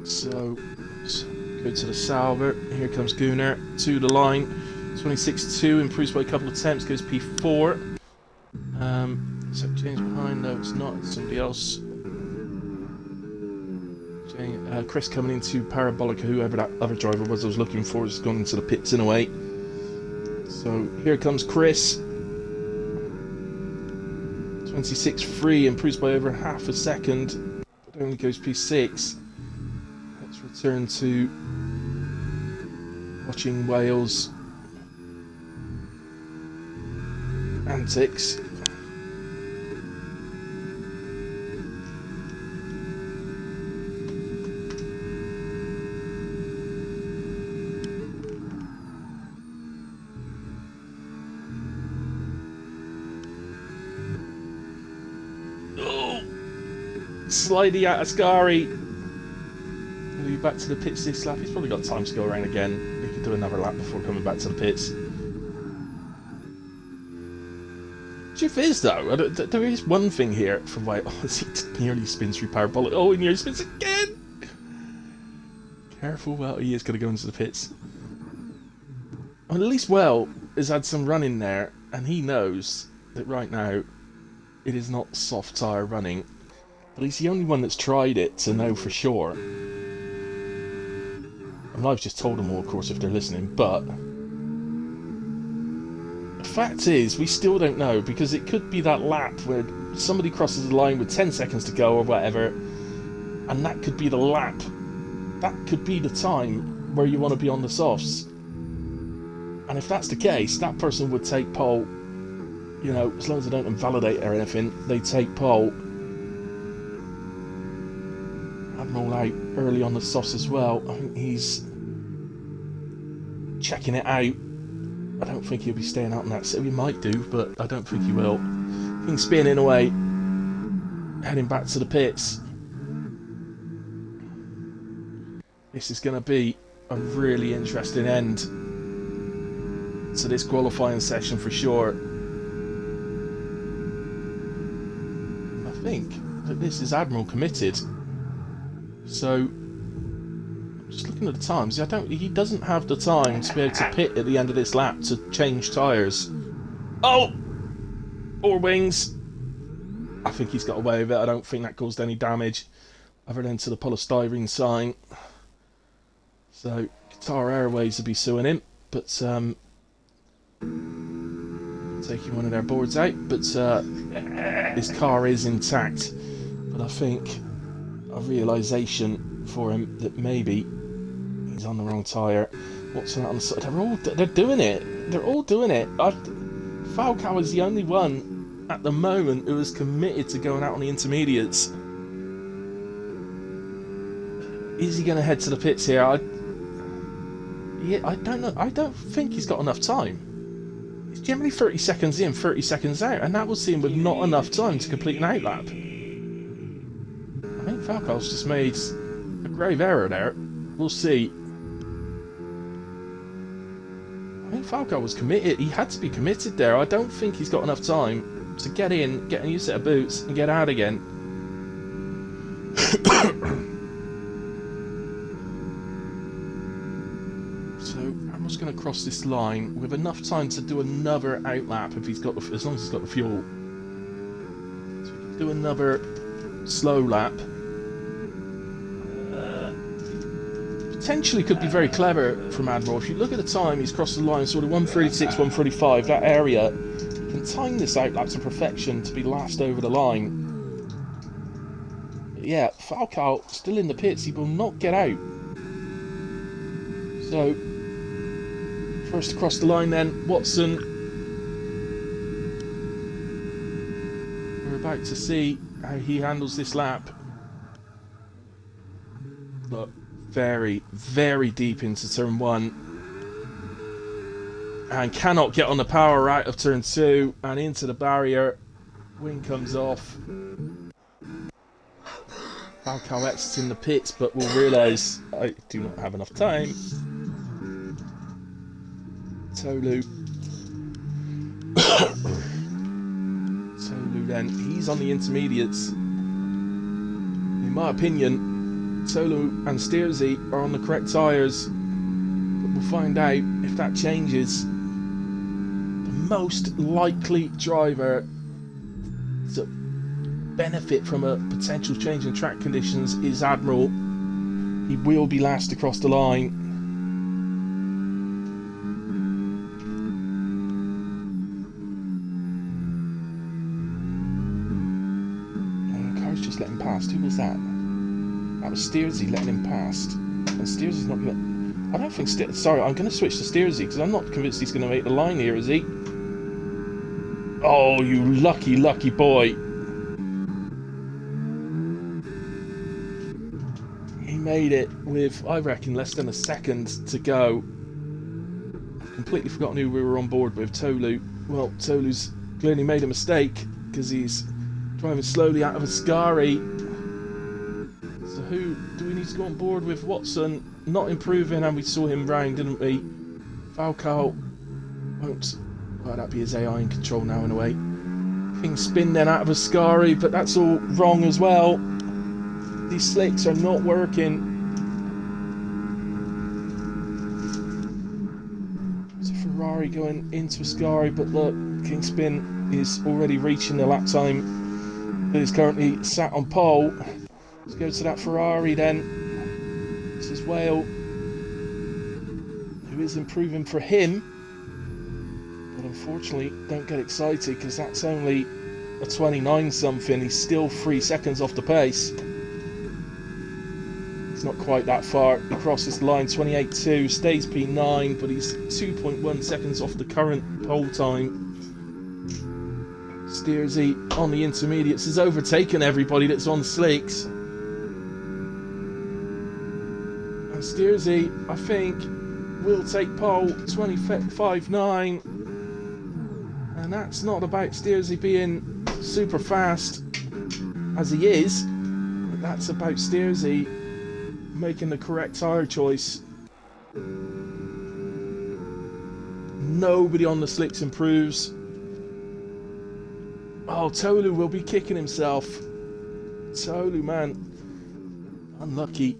So, let's go to the salver. Here comes Gunnar to the line. 26.2, improves by a couple of attempts, goes P4. So James behind, no, it's not, it's somebody else. Chris coming into Parabolica, whoever that other driver was I was looking for, has gone into the pits in a way. So here comes Chris. 26.3, improves by over half a second, but only goes P6. Let's return to watching Wales antics. Slidey out of Ascari. He'll be back to the pits this lap. He's probably got time to go around again. He could do another lap before coming back to the pits. Truth is, though, there is one thing here for White. Oh, he nearly spins through Parabolic. Oh, he nearly spins again! Careful, well, he is going to go into the pits. I mean, at least Well has had some run in there, and he knows that right now it is not soft tyre running. But he's the only one that's tried it to know for sure. And I've just told them all, of course, if they're listening, but the fact is, we still don't know, because it could be that lap where somebody crosses the line with 10 seconds to go or whatever, and that could be the lap. That could be the time where you want to be on the softs. And if that's the case, that person would take pole, you know, as long as they don't invalidate or anything, they take pole. Admiral out early on the sauce as well. I think he's checking it out. I don't think he'll be staying out in that. So he might do, but I don't think he will. He's spinning away, heading back to the pits. This is going to be a really interesting end to this qualifying session for sure. I think that this is Admiral committed. So, just looking at the times, he doesn't have the time to be able to pit at the end of this lap to change tyres. Oh! 4 wings. I think he's got away with it. I don't think that caused any damage other than to the polystyrene sign. So, Qatar Airways will be suing him, but taking one of their boards out. But his car is intact. But I think a realisation for him that maybe he's on the wrong tyre. What's on the side? They're doing it. They're all doing it. Falcao is the only one at the moment who is committed to going out on the intermediates. Is he going to head to the pits here? I don't know. I don't think he's got enough time. He's generally 30 seconds in, 30 seconds out, and that will see him with not enough time to complete an outlap. I think Falcao's just made a grave error there. We'll see. I think Falcao was committed. He had to be committed there. I don't think he's got enough time to get in, get a new set of boots, and get out again. So Admiral's going to cross this line with enough time to do another outlap if he's got as long as he's got the fuel. So we can do another slow lap. Potentially could be very clever from Admiral. If you look at the time, he's crossed the line sort of 136, 135, that area. You can time this outlap to perfection to be last over the line. But yeah, Falcao still in the pits. He will not get out. So, first across the line then, Watson. We're about to see how he handles this lap. Look. Very, very deep into turn 1. And cannot get on the power out of turn 2 and into the barrier. Wing comes off. Falcao exits in the pits, but will realise I do not have enough time. Tolu then, he's on the intermediates. In my opinion, Solo and Steersy are on the correct tyres, but we'll find out if that changes. The most likely driver to benefit from a potential change in track conditions is Admiral. He will be last across the line. And the car's just letting past. Who was that? That was Steersy letting him past. And Steersy's not going to... I don't think... Sorry, I'm going to switch to Steersy because I'm not convinced he's going to make the line here, is he? Oh, you lucky, lucky boy. He made it with, I reckon, less than a second to go. I've completely forgotten who we were on board with. Tolu. Well, Tolu's clearly made a mistake because he's driving slowly out of Ascari. So who do we need to go on board with? Watson not improving, and we saw him round, didn't we? Falcao won't. Well, that'd be his AI in control now in a way. Things spin then out of Ascari, but that's all wrong as well. These slicks are not working. So Ferrari going into Ascari, but look, Kingspin is already reaching the lap time that is currently sat on pole. Let's go to that Ferrari then. This is Whale, who is improving for him. But unfortunately, don't get excited because that's only a 29 something. He's still 3 seconds off the pace. He's not quite that far. He crosses the line 28.2, stays P9, but he's 2.1 seconds off the current pole time. Steersy on the intermediates has overtaken everybody that's on slicks. Steersy, I think, will take pole 25.9. And that's not about Steersy being super fast, as he is. But that's about Steersy making the correct tyre choice. Nobody on the slicks improves. Oh, Tolu will be kicking himself. Tolu, man. Unlucky.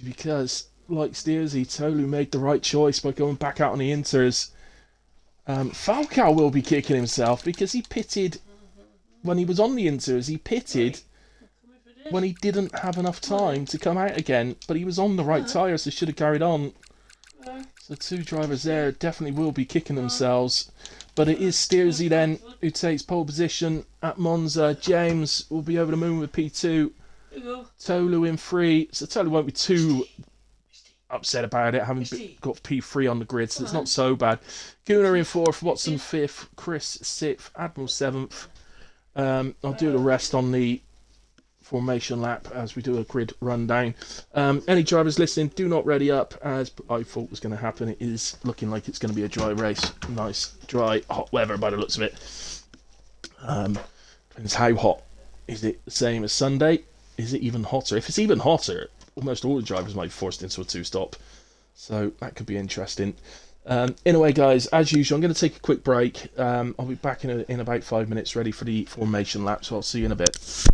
Because, like Steersy, Tolu made the right choice by going back out on the inters. Falcao will be kicking himself because he pitted when he was on the inters. He pitted when he didn't have enough time to come out again, but he was on the right tyre, so should have carried on. So 2 drivers there definitely will be kicking themselves. But it is Steersy then who takes pole position at Monza. James will be over the moon with P2. Tolu in 3. So Tolu won't be too upset about it, having got P3 on the grid, so it's not so bad. Gunnar in 4th, Watson 5th, Chris 6th, Admiral 7th. I'll do the rest on the formation lap as we do a grid rundown. Any drivers listening, do not ready up, as I thought was going to happen. It is looking like it's going to be a dry race. Nice, dry, hot weather by the looks of it. Depends how hot. Is it the same as Sunday? Is it even hotter? If it's even hotter, almost all the drivers might be forced into a 2-stop. So that could be interesting. Anyway, guys, as usual, I'm going to take a quick break. I'll be back in about 5 minutes, ready for the formation lap, so I'll see you in a bit.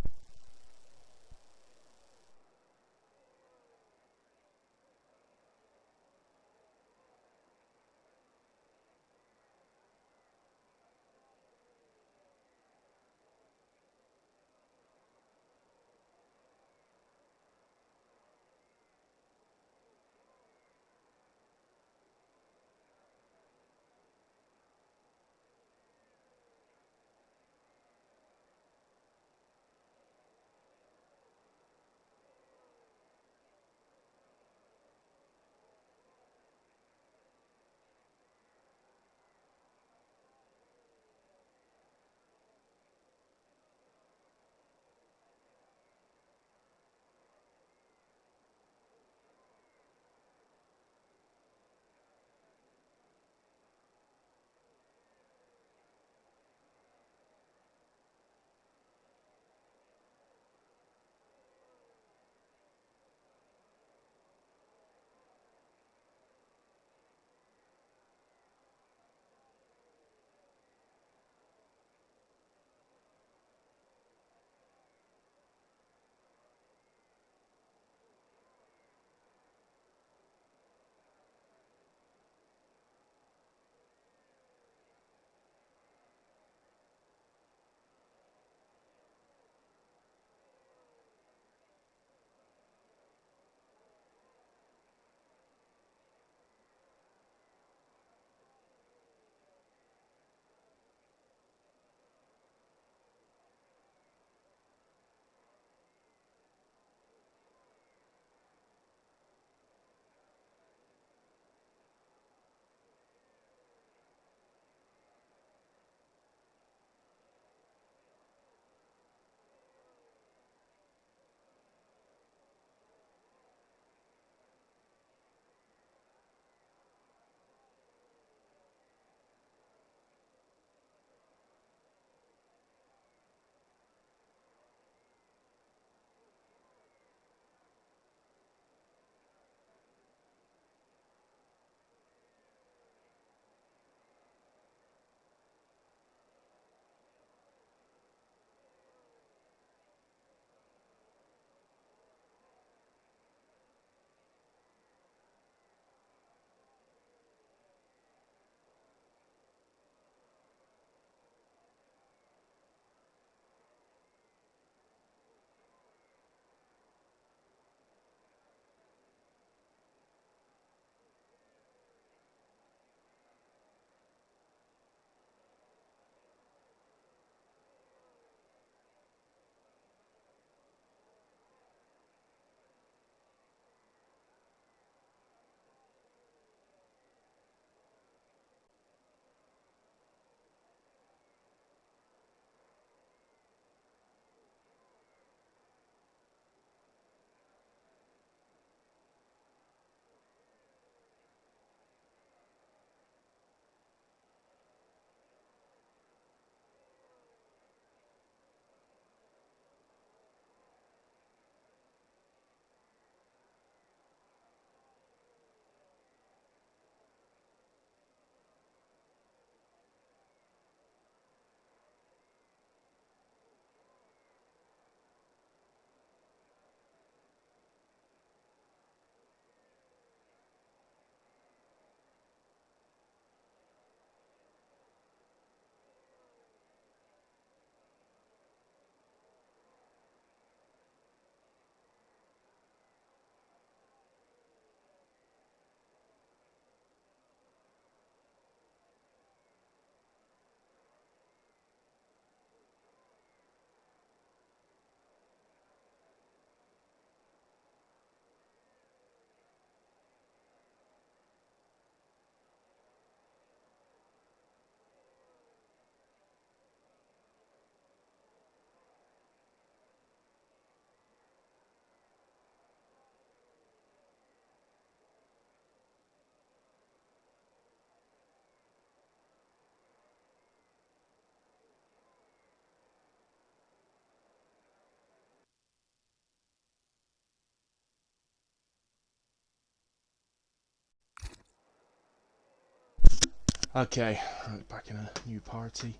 Okay, right, back in a new party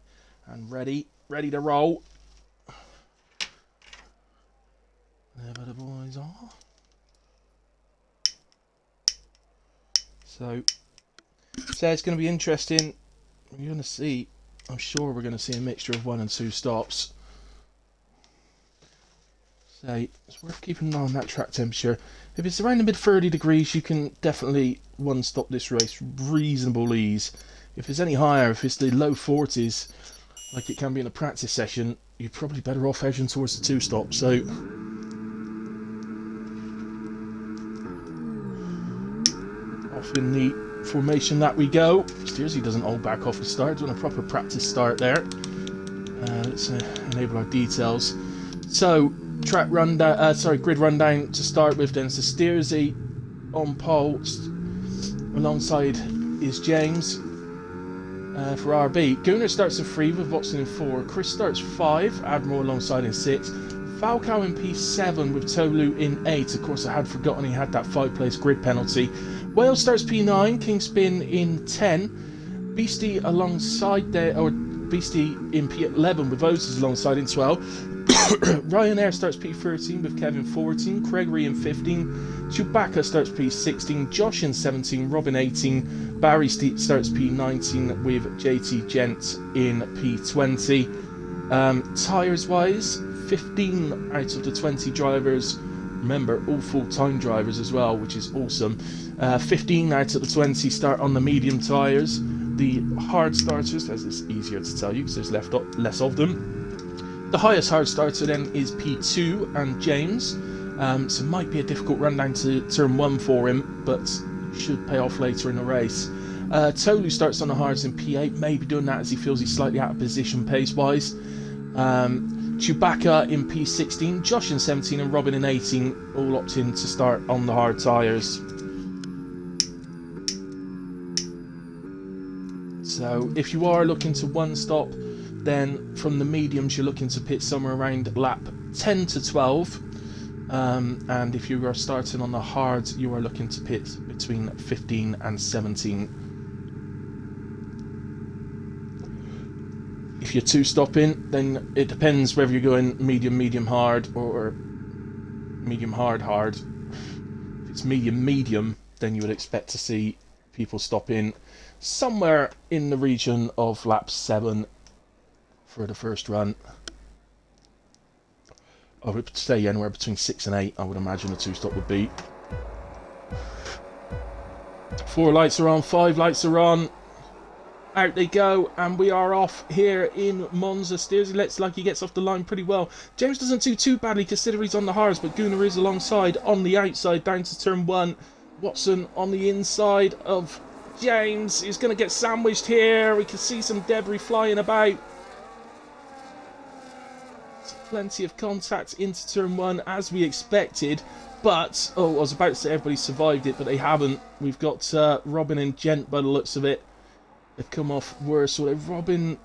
and ready to roll. There the boys are. So it's going to be interesting. We're going to see, I'm sure we're going to see a mixture of 1 and 2 stops. So it's worth keeping an eye on that track temperature. If it's around the mid 30 degrees, you can definitely one stop this race reasonable ease. If it's any higher, if it's the low 40s, like it can be in a practice session, you're probably better off edging towards the 2 stop. So off in the formation that we go. Steersy doesn't hold back off the start, doing a proper practice start there. Let's enable our details. So track rundown, grid rundown to start with. Then so Steersy on pole, alongside is James for RB. Gunnar starts in 3 with Watson in 4. Chris starts 5. Admiral alongside in 6. Falcao in P7 with Tolu in 8. Of course, I had forgotten he had that 5-place grid penalty. Wales starts P9. Kingspin in 10. Beastie alongside there, or Beastie in P11 with Oses alongside in 12. Ryanair starts P13 with Kevin 14. Gregory in 15. Chewbacca starts P16. Josh in 17. Robin 18. Barry starts P19 with JT Gent in P20. Tyres wise, 15 out of the 20 drivers, remember all full-time drivers as well, which is awesome. 15 out of the 20 start on the medium tyres. The hard starters, as it's easier to tell you because there's less of them. The highest hard starter then is P2 and James, so it might be a difficult rundown to turn 1 for him, but should pay off later in the race. Tolu starts on the hards in P8, maybe doing that as he feels he's slightly out of position pace-wise. Chewbacca in P16, Josh in 17 and Robin in 18 all opt in to start on the hard tyres. So if you are looking to one stop, then from the mediums you're looking to pit somewhere around lap 10 to 12. And if you are starting on the hards, you are looking to pit between 15 and 17. If you're 2-stopping, then it depends whether you're going medium hard or medium hard. If it's medium, then you would expect to see people stopping somewhere in the region of lap 7 for the first run. I would say anywhere between 6 and 8, I would imagine a 2-stop would be. 4 lights are on, 5 lights are on. Out they go, and we are off here in Monza. Steersy looks like he gets off the line pretty well. James doesn't do too badly considering he's on the hards, but Gunnar is alongside on the outside down to turn 1. Watson on the inside of James is going to get sandwiched here. We can see some debris flying about. Plenty of contact into turn 1 as we expected, but I was about to say everybody survived it, but they haven't. We've got Robin and Gent by the looks of it. They've come off worse. So Robin,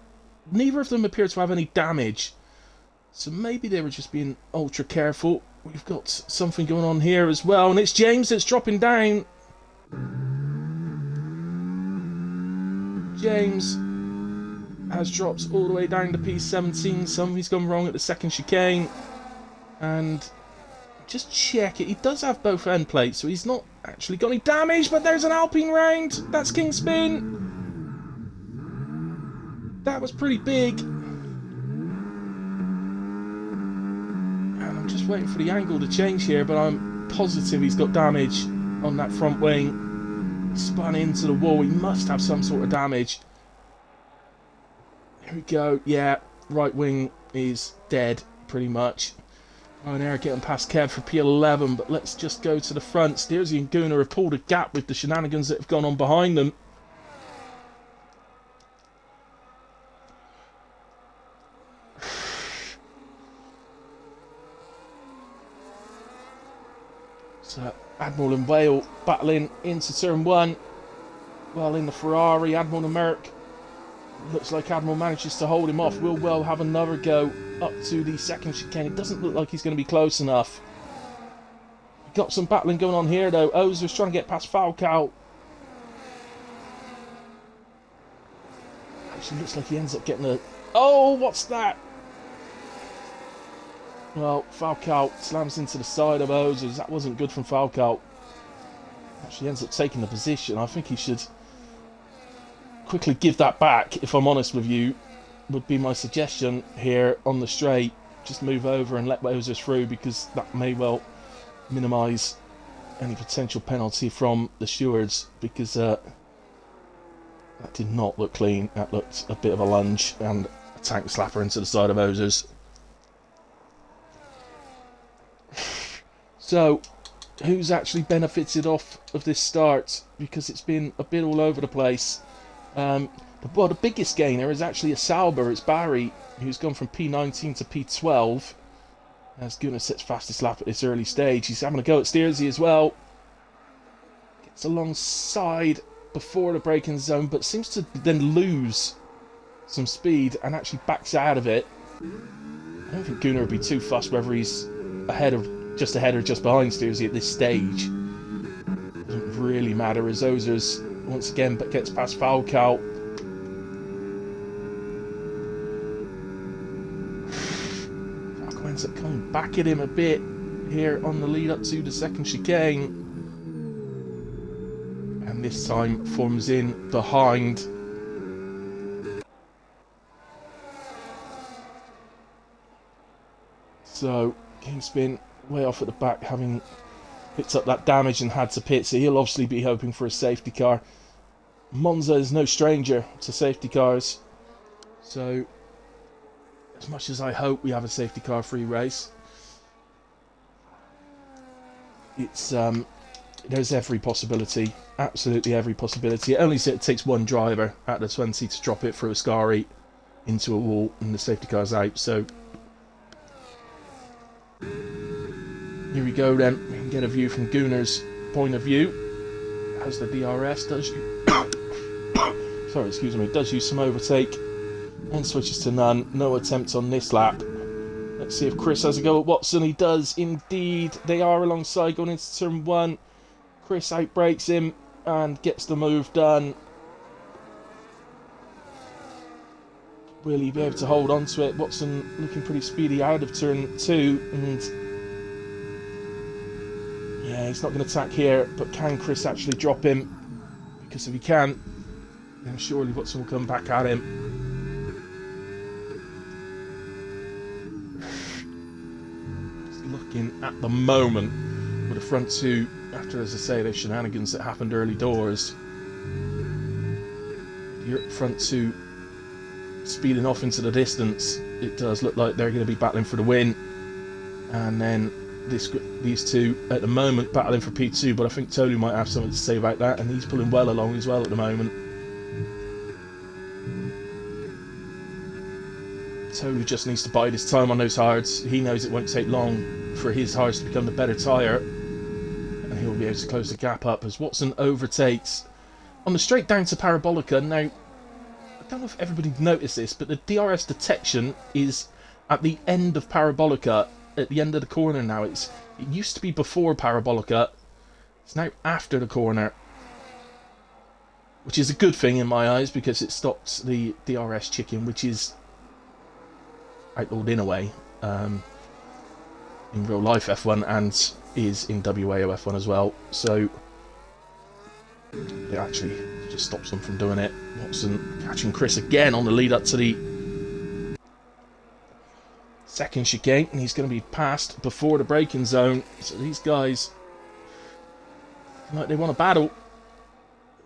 neither of them appear to have any damage, so maybe they were just being ultra careful. We've got something going on here as well, and it's James that's dropping down. James has dropped all the way down to P17. Something's gone wrong at the second chicane. And just check it. He does have both end plates, so he's not actually got any damage, but there's an Alpine round. That's Kingspin. That was pretty big. And I'm just waiting for the angle to change here, but I'm positive he's got damage on that front wing. Spun into the wall. He must have some sort of damage. Here we go. Yeah, right wing is dead, pretty much. Ryanair getting past Kev for P11, but let's just go to the front. Steersy and Gunnar have pulled a gap with the shenanigans that have gone on behind them. So Admiral and Whale battling into turn 1. Well, in the Ferrari, Admiral and Merck. Looks like Admiral manages to hold him off. Will Well have another go up to the second chicane. It doesn't look like he's going to be close enough. Got some battling going on here though. Ozer's trying to get past Falcao. Actually looks like he ends up getting a... Oh, what's that? Well, Falcao slams into the side of Ozers. That wasn't good from Falcao. Actually ends up taking the position. I think he should quickly give that back, if I'm honest with you, would be my suggestion here on the straight. Just move over and let Ozers through, because that may well minimise any potential penalty from the stewards, because that did not look clean. That looked a bit of a lunge and a tank slapper into the side of Ozers. So, who's actually benefited off of this start? Because it's been a bit all over the place. Well, the biggest gainer is actually a Sauber. It's Barry, who's gone from P19 to P12. As Gunnar sets fastest lap at this early stage. He's having a go at Steersy as well. Gets alongside before the braking zone, but seems to then lose some speed and actually backs out of it. I don't think Gunnar would be too fussed whether he's ahead or just behind Steersy at this stage. Doesn't really matter, as Ozers once again gets past Falcao. Falcao ends up coming back at him a bit here on the lead up to the second chicane, and this time forms in behind. So Kingspin way off at the back, having picked up that damage and had to pit, so he'll obviously be hoping for a safety car. Monza is no stranger to safety cars, so as much as I hope we have a safety car free race, it's there's every possibility, absolutely every possibility. It only takes one driver out of the 20 to drop it through a Ascari into a wall and the safety car's out. So here we go then. We can get a view from Gunnar's point of view as the DRS does does use some overtake and switches to none. No attempts on this lap. Let's see if Chris has a go at Watson. He does indeed. They are alongside going into turn 1. Chris outbrakes him and gets the move done. Will he be able to hold on to it? Watson looking pretty speedy out of turn 2, and yeah, he's not going to attack here, but can Chris actually drop him? Because if he can, then surely Watson will come back at him. Just looking at the moment with the front 2, after, as I say, those shenanigans that happened early doors, your front 2 speeding off into the distance, it does look like they're going to be battling for the win. And then these two at the moment battling for P2, but I think Tolu might have something to say about that, and he's pulling well along as well at the moment. Tolu just needs to bide his time on those hards. He knows it won't take long for his hards to become the better tyre, and he'll be able to close the gap up as Watson overtakes on the straight down to Parabolica. Now, I don't know if everybody noticed this, but the DRS detection is at the end of Parabolica, at the end of the corner now. It used to be before Parabolica, it's now after the corner, which is a good thing in my eyes, because it stops the DRS chicken, which is outlawed in a way in real life F1 and is in WAOF1 as well. So it actually just stops them from doing it. Watson catching Chris again on the lead up to the second chicane, and he's going to be passed before the braking zone. So these guys, like, they want to battle,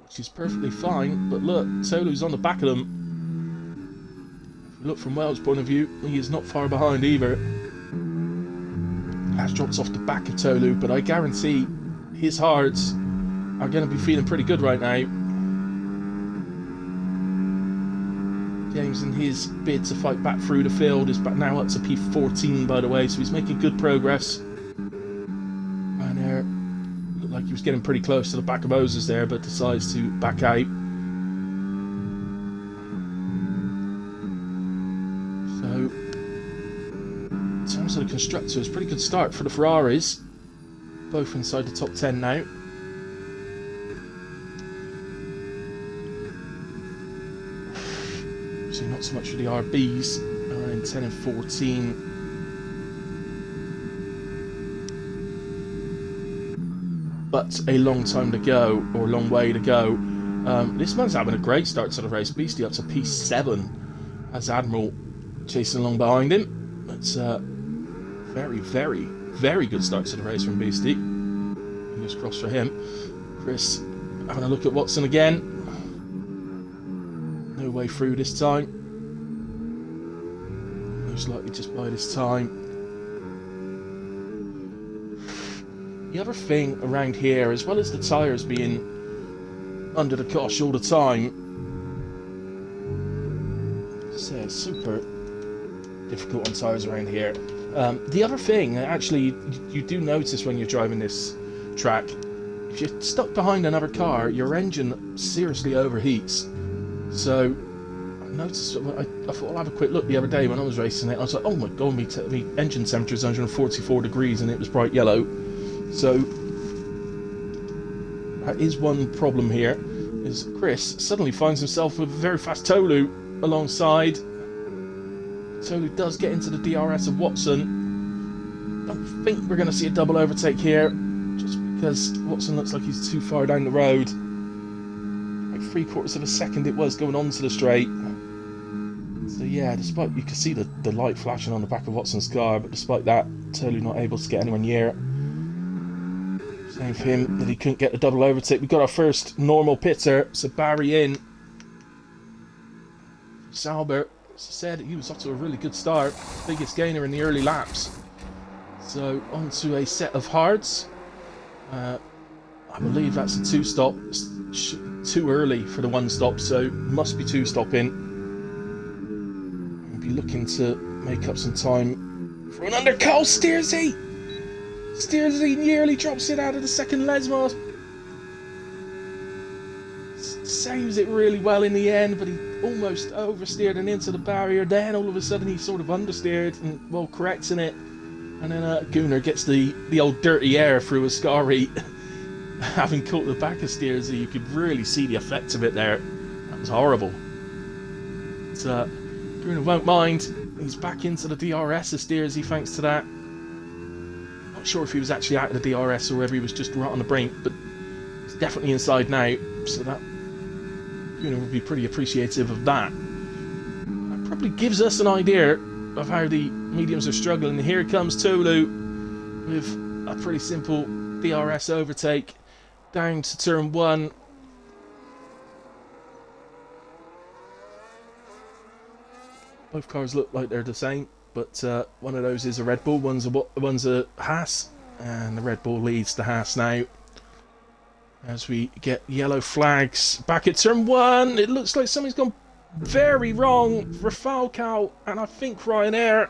which is perfectly fine. But look, Tolu's on the back of them. If we look from Wales' point of view, he is not far behind either. Last drops off the back of Tolu, but I guarantee his hards are going to be feeling pretty good right now. James, in his bid to fight back through the field, is back now up to P14, by the way, so he's making good progress. And there, looked like he was getting pretty close to the back of Moses there, but decides to back out. So, in terms of the constructors, pretty good start for the Ferraris, both inside the top 10 now. Not so much for the RBs. In 10 and 14. But a long time to go, or a long way to go. This man's having a great start to the race. Beastie up to P7 as Admiral chasing along behind him. It's a very, very, very good start to the race from Beastie. Fingers crossed for him. Chris having a look at Watson again. No way through this time. Most likely just by this time. The other thing around here, as well as the tyres being under the cosh all the time, it's super difficult on tyres around here. The other thing, actually, you do notice when you're driving this track, if you're stuck behind another car, your engine seriously overheats. So I noticed, I thought I'll have a quick look the other day when I was racing it. I was like, oh my god, my engine temperature is 144 degrees and it was bright yellow. So that is one problem here, is Chris suddenly finds himself with a very fast Tolu alongside. Tolu does get into the DRS of Watson. Don't think we're going to see a double overtake here, just because Watson looks like he's too far down the road. Like 3/4 of a second it was going onto the straight. So yeah, despite, you can see the light flashing on the back of Watson's car, but despite that, Tolu not able to get anywhere near. Same for him, that he couldn't get the double overtake. We got our first normal pitter, so Barry in. Salbert, as I said, he was off to a really good start. Biggest gainer in the early laps. So on to a set of hards. I believe that's a 2-stop. It's too early for the 1-stop, so must be 2-stopping. We'll be looking to make up some time for an undercut. Steersy! Steersy nearly drops it out of the second Lesmos. Saves it really well in the end, but he almost oversteered and into the barrier. Then all of a sudden he sort of understeered and, well, correcting it. And then Gunnar gets the old dirty air through Ascari. Having caught the back of Steersy, you could really see the effect of it there. That was horrible. But Gunnar won't mind. He's back into the DRS of Steersy thanks to that. Not sure if he was actually out of the DRS or whether he was just right on the brink, but he's definitely inside now, so that would be pretty appreciative of that. That probably gives us an idea of how the mediums are struggling. And here comes Tolu with a pretty simple DRS overtake down to turn 1. Both cars look like they're the same, but one of those is a Red Bull, one's a Haas, and the Red Bull leads the Haas now. As we get yellow flags back at turn 1, it looks like something's gone very wrong for Falcao, and I think Ryanair.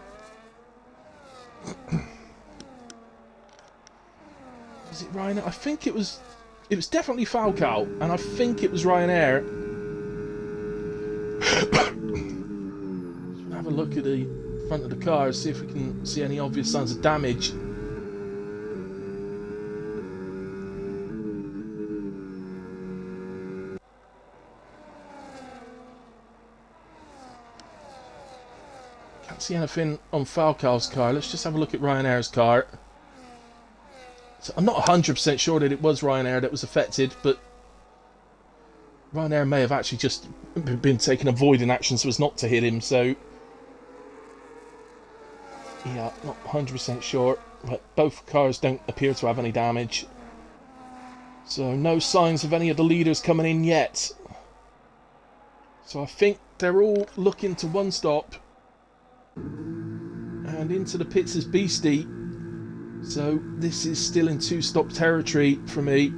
Was it Ryanair? I think it was definitely Falcao, and I think it was Ryanair. Have a look at the front of the car, see if we can see any obvious signs of damage. Can't see anything on Falcao's car. Let's just have a look at Ryanair's car. So I'm not 100% sure that it was Ryanair that was affected, but Ryanair may have actually just been taking avoiding action so as not to hit him, so yeah, not 100% sure, but both cars don't appear to have any damage. So no signs of any of the leaders coming in yet. So I think they're all looking to 1-stop. And into the pits is Beastie. So this is still in 2-stop territory for me.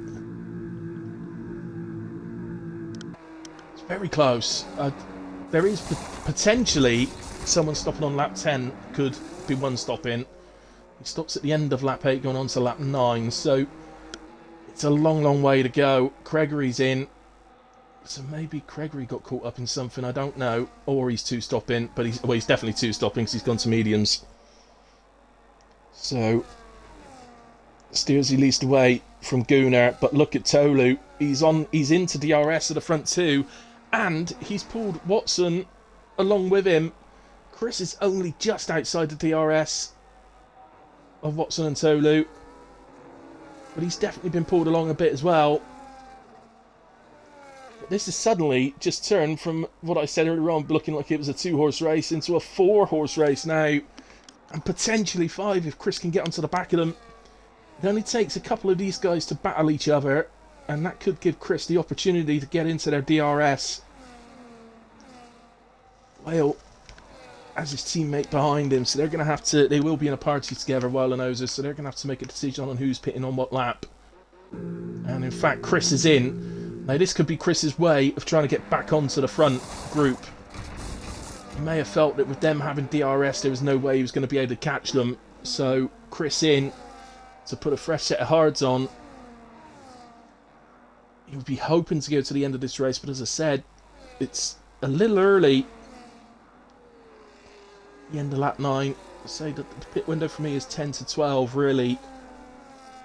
It's very close. There is potentially someone stopping on lap 10 could be 1-stopping. He stops at the end of lap 8 going on to lap 9, so it's a long way to go. Gregory's in, so maybe Gregory got caught up in something, I don't know, or he's 2-stopping, but he's definitely 2-stopping because he's gone to mediums. So Steersy leads the way from Gunnar, but look at Tolu, he's into DRS at the front too, and he's pulled Watson along with him. Chris is only just outside the DRS of Watson and Tolu, but he's definitely been pulled along a bit as well. But this has suddenly just turned from what I said earlier on, looking like it was a 2-horse race, into a 4-horse race now, and potentially 5 if Chris can get onto the back of them. It only takes a couple of these guys to battle each other, and that could give Chris the opportunity to get into their DRS. Well, as his teammate behind him, so they're going to have to, they will be in a party together, Weil and Ozer, so they're going to have to make a decision on who's pitting on what lap. And in fact, Chris is in. Now this could be Chris's way of trying to get back onto the front group. He may have felt that with them having DRS, there was no way he was going to be able to catch them. So Chris in to put a fresh set of hards on. He would be hoping to go to the end of this race, but as I said, it's a little early. The end of lap 9. I say that the pit window for me is 10 to 12, really.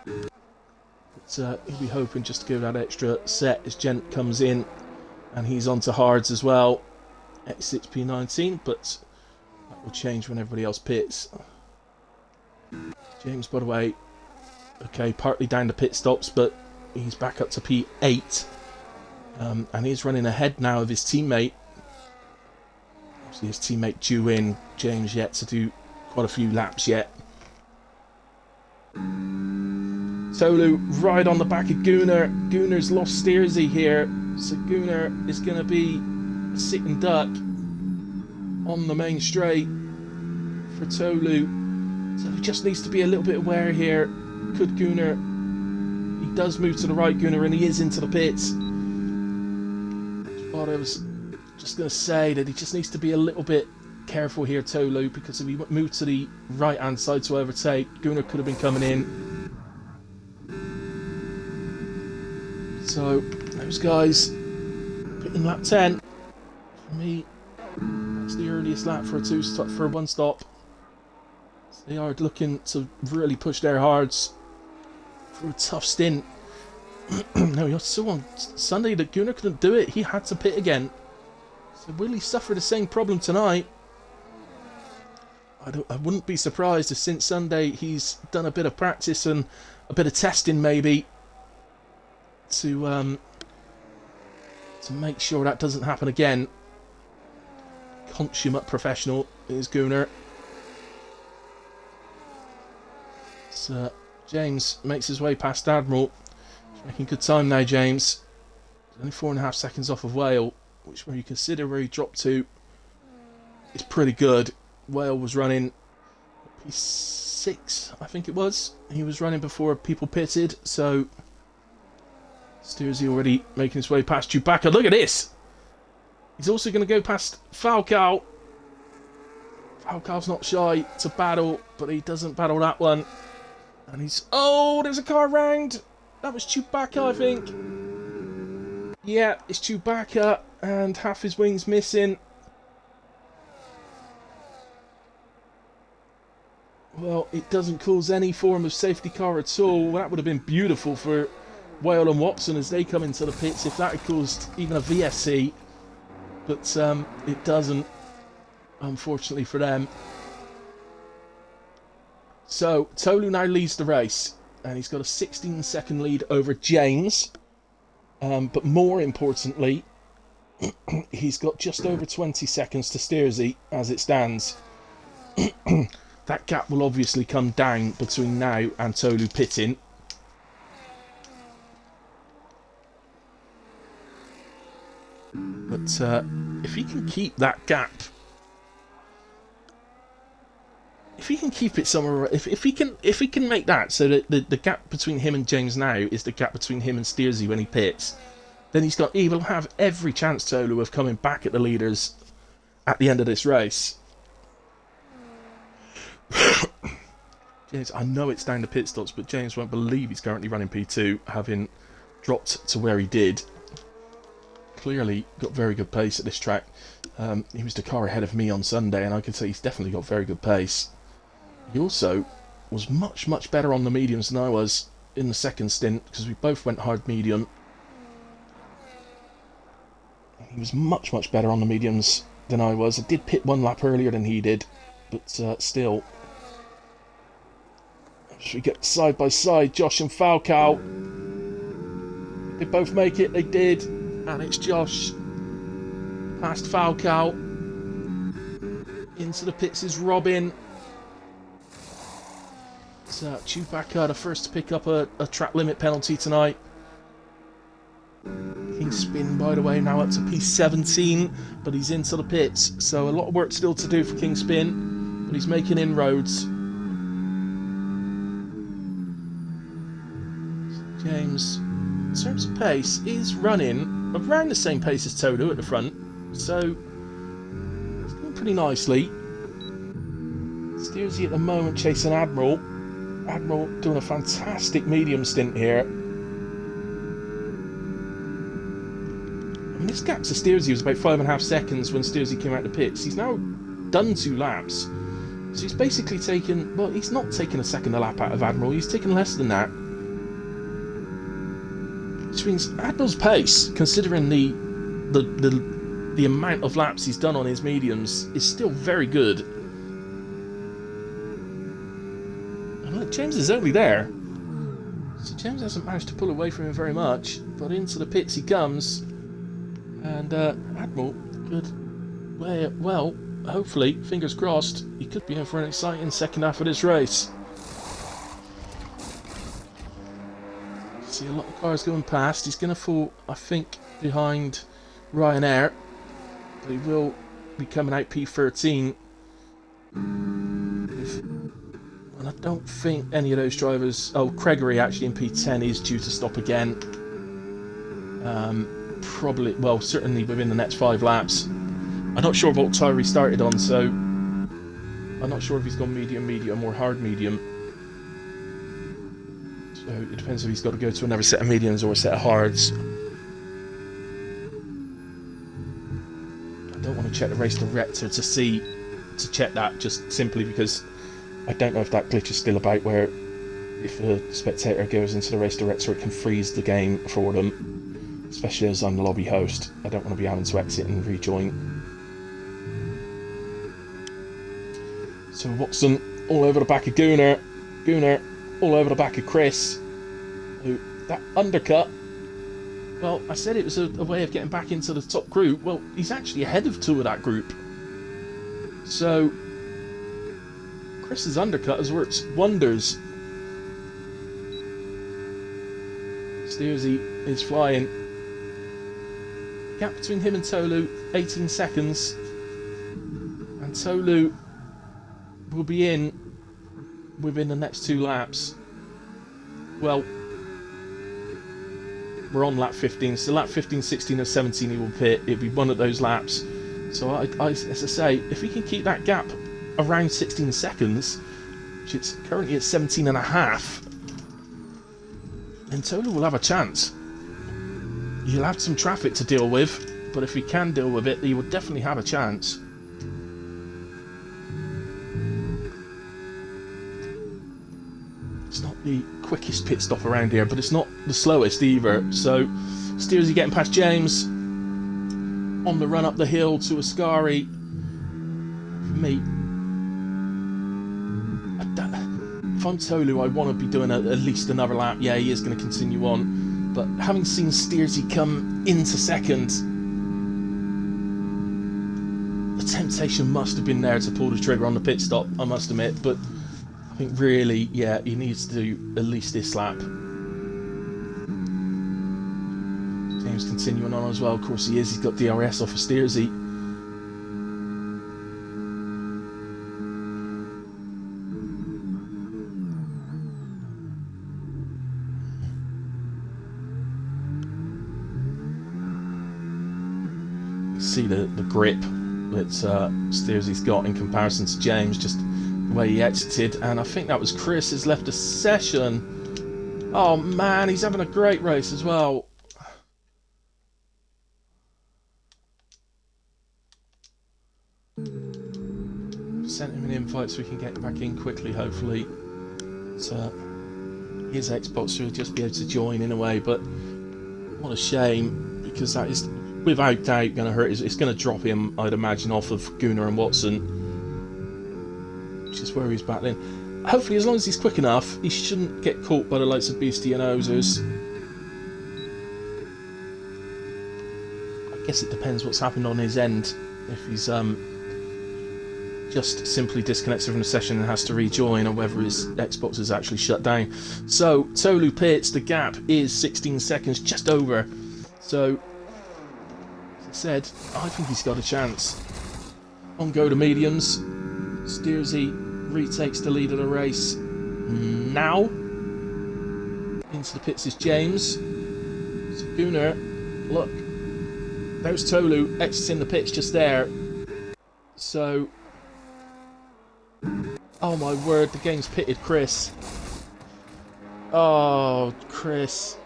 But he'll be hoping just to give that extra set as Gent comes in, and he's on to hards as well. X6P19, but that will change when everybody else pits. James, by the way, okay, partly down the pit stops, but he's back up to P8, and he's running ahead now of his teammate. Obviously his teammate due in, James yet to do quite a few laps yet. Tolu right on the back of Gunnar. Gunnar's lost Steersy here, so Gunnar is going to be a sitting duck on the main straight for Tolu. So he just needs to be a little bit aware here. Could Gunnar, he does move to the right, Gunnar, and he is into the pits. But I was just going to say that he just needs to be a little bit careful here, Tolu, because if he moved to the right hand side to overtake, Gunnar could have been coming in. So those guys pitting lap 10. For me, that's the earliest lap for a one stop. So they are looking to really push their hards for a tough stint. No, you saw on Sunday that Gunnar couldn't do it. He had to pit again. So will he suffer the same problem tonight? I wouldn't be surprised if since Sunday he's done a bit of practice and a bit of testing maybe to make sure that doesn't happen again. Consummate professional is Gunnar. So James makes his way past Admiral. He's making good time now, James. He's only 4.5 seconds off of Whale, which when you consider where he dropped to, is pretty good. Whale was running P6, I think it was. He was running before people pitted, so Steersy already making his way past Chewbacca. Look at this! He's also going to go past Falcao. Falcao's not shy to battle, but he doesn't battle that one. And he's... Oh, there's a car round! That was Chewbacca, I think. Yeah, it's Chewbacca, and half his wings missing. Well, it doesn't cause any form of safety car at all. That would have been beautiful for Whale and Watson as they come into the pits if that had caused even a VSC. But it doesn't, unfortunately for them. So, Tolu now leads the race. And he's got a 16-second lead over James. But more importantly, he's got just over 20 seconds to Steersy as it stands. That gap will obviously come down between now and Tolu pitting. But if he can keep that gap, if he can keep it somewhere, if he can make that so that the gap between him and James now is the gap between him and Steersy when he pits, then he will have every chance, Tolu, of coming back at the leaders at the end of this race. James, I know it's down to pit stops, but James won't believe he's currently running P2, having dropped to where he did. Clearly got very good pace at this track. He was the car ahead of me on Sunday, and I can say he's definitely got very good pace. He also was much better on the mediums than I was in the second stint, because we both went hard medium. He was much better on the mediums than I was. I did pit 1 lap earlier than he did, but still. Should we get side by side, Josh and Falcao? They both make it, they did. And it's Josh past Falcao. Into the pits is Robin. So Chewbacca, the first to pick up a track limit penalty tonight. King Spin, by the way, now up to P17, but he's into the pits. So a lot of work still to do for King Spin, but he's making inroads. James, in terms of pace, is running around the same pace as Todo at the front. So it's going pretty nicely. Steersy at the moment chasing Admiral. Admiral doing a fantastic medium stint here. I mean, this gap to Steersy was about 5.5 seconds when Steersy came out the pits. He's now done 2 laps. So he's basically taken... Well, he's not taken a second a lap out of Admiral. He's taken less than that. Which means Admiral's pace, considering the amount of laps he's done on his mediums, is still very good. And look, James is only there. So James hasn't managed to pull away from him very much, but into the pits he comes. And Admiral could, well, hopefully, fingers crossed, he could be in for an exciting second half of this race. See a lot of cars going past. He's going to fall, I think, behind Ryanair, but he will be coming out P13. And I don't think any of those drivers... Oh, Gregory actually in P10 is due to stop again. Probably, well, certainly within the next 5 laps. I'm not sure what tyre he started on, so I'm not sure if he's gone medium or hard medium. So it depends if he's got to go to another set of mediums or a set of hards. I don't want to check the race director to check that, just simply because I don't know if that glitch is still about, where if a spectator goes into the race director it can freeze the game for them, especially as I'm the lobby host. I don't want to be having to exit and rejoin. So Watson all over the back of Gunnar all over the back of Chris, who, that undercut, well, I said it was a way of getting back into the top group. Well, he's actually ahead of 2 of that group. So Chris's undercut has worked wonders. Steersy is flying. Gap between him and Tolu, 18 seconds. And Tolu will be in within the next 2 laps. Well, we're on lap 15, so lap 15, 16 or 17 he will pit. It'll be one of those laps. So I as I say, if we can keep that gap around 16 seconds, which it's currently at 17 and a half, then Tolu will have a chance. He'll have some traffic to deal with, but if he can deal with it, he will definitely have a chance. It's not the quickest pit stop around here, but it's not the slowest either. So Steersy getting past James on the run up the hill to Ascari. For me, if I'm Tolu, I want to be doing at least another lap. Yeah, he is going to continue on, but having seen Steersy come into second, the temptation must have been there to pull the trigger on the pit stop, I must admit. But I think really, yeah, he needs to do at least this lap. James continuing on as well. Of course he is. He's got DRS off of Steersy. See the grip that Steersy's got in comparison to James, just the way he exited. And I think that was Chris has left a session. Oh man, he's having a great race as well. Sent him an invite so we can get back in quickly, hopefully. So his Xbox will just be able to join in a way, but what a shame, because that is without doubt going to hurt. It's going to drop him, I'd imagine, off of Gunnar and Watson, which is where he's battling. Hopefully, as long as he's quick enough, he shouldn't get caught by the likes of Beastie and Ozers. I guess it depends what's happened on his end. If he's just simply disconnected from the session and has to rejoin, or whether his Xbox is actually shut down. So Tolu pits. The gap is 16 seconds, just over. So, as I said, I think he's got a chance. On go to mediums. Steersy retakes the lead of the race now. Into the pits is James. So Gunnar, look, there's Tolu exiting the pits just there. So, oh my word, the game's pitted Chris. Oh, Chris.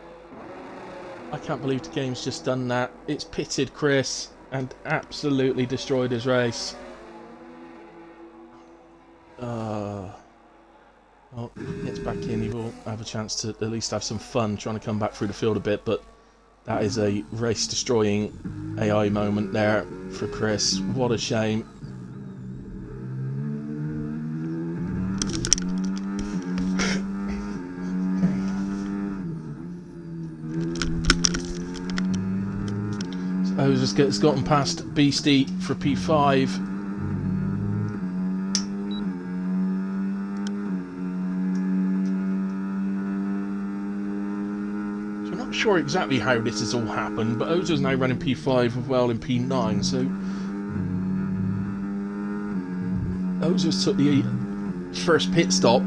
I can't believe the game's just done that. It's pitted Chris and absolutely destroyed his race. Well, if he gets back in, he will have a chance to at least have some fun trying to come back through the field a bit, but that is a race-destroying AI moment there for Chris. What a shame. So Ozers gotten past Beastie for P5. Sure exactly how this has all happened, but Ozer's now running P5 with well in P9, so Ozer's took the first pit stop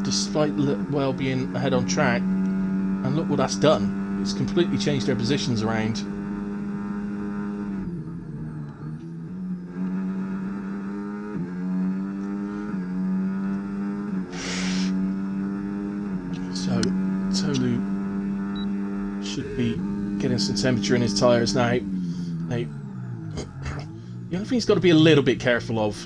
despite well being ahead on track, and look what that's done. It's completely changed their positions around. So Tolu should be getting some temperature in his tyres now. The only thing he's got to be a little bit careful of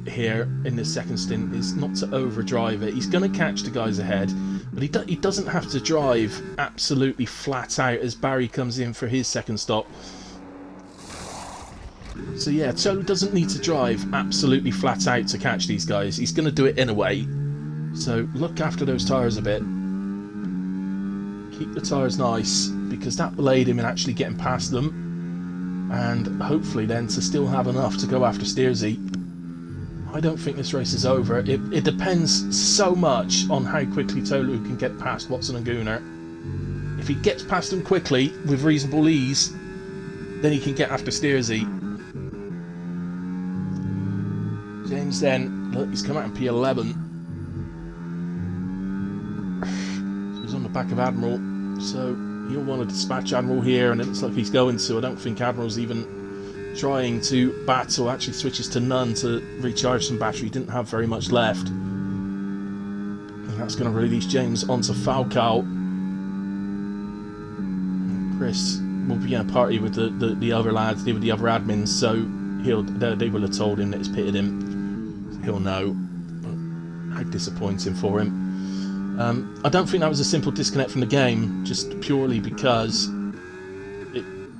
here in this second stint is not to overdrive it. He's going to catch the guys ahead, but he doesn't have to drive absolutely flat out as Barry comes in for his second stop. So yeah, Tolu doesn't need to drive absolutely flat out to catch these guys. He's going to do it in a way. So look after those tyres a bit. Keep the tyres nice, because that will aid him in actually getting past them, and hopefully then to still have enough to go after Steersy. I don't think this race is over. It depends so much on how quickly Tolu can get past Watson and Gunnar. If he gets past them quickly with reasonable ease, then he can get after Steersy. James then, look, he's come out in P11. So he's on the back of Admiral. So he'll want to dispatch Admiral here, and it looks like he's going to. I don't think Admiral's even trying to battle. Actually switches to none to recharge some battery. He didn't have very much left. And that's going to release James onto Falcao. Chris will be in a party with the other lads, with the other admins, so they will have told him that it's pitted him. So he'll know. How disappointing for him. I don't think that was a simple disconnect from the game, just purely because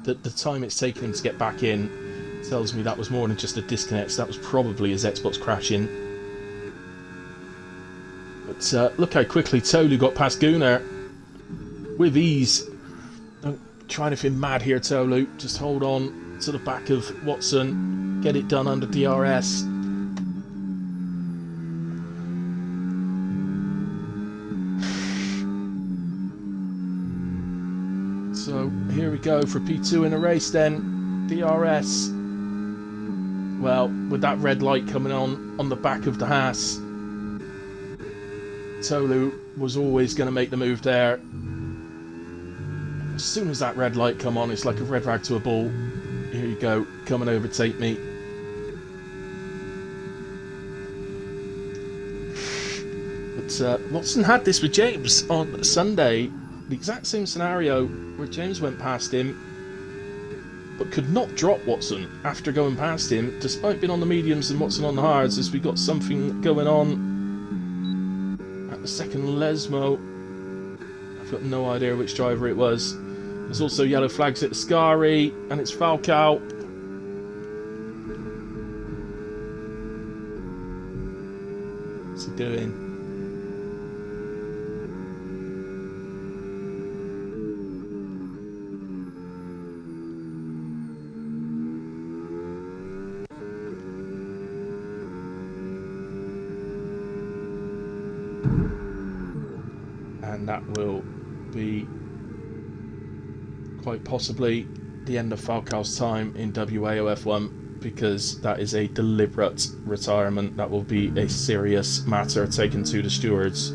the time it's taken him to get back in tells me that was more than just a disconnect. So that was probably his Xbox crashing. But look how quickly Tolu got past Gunnar with ease. Don't try anything mad here, Tolu. Just hold on to the back of Watson. Get it done under DRS. So here we go for P2 in a race then. DRS. Well, with that red light coming on the back of the Haas, Tolu was always going to make the move there. As soon as that red light come on, it's like a red rag to a bull. Here you go, come and overtake me. But Watson had this with James on Sunday. The exact same scenario where James went past him but could not drop Watson after going past him, despite being on the mediums and Watson on the hards, as we got something going at the second Lesmo. I've got no idea which driver it was. There's also yellow flags at Ascari, and it's Falcao. What's he doing? And that will be quite possibly the end of Falcao's time in WAOF1, because that is a deliberate retirement. That will be a serious matter taken to the stewards.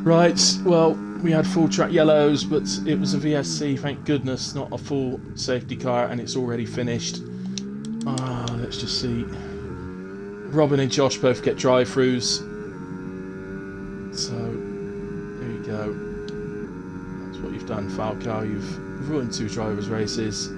Right, well, we had full track yellows, but it was a VSC, thank goodness, not a full safety car, and it's already finished. Let's just see. Robin and Josh both get drive-throughs. So, there you go. That's what you've done, Falcao. You've ruined 2 drivers' races.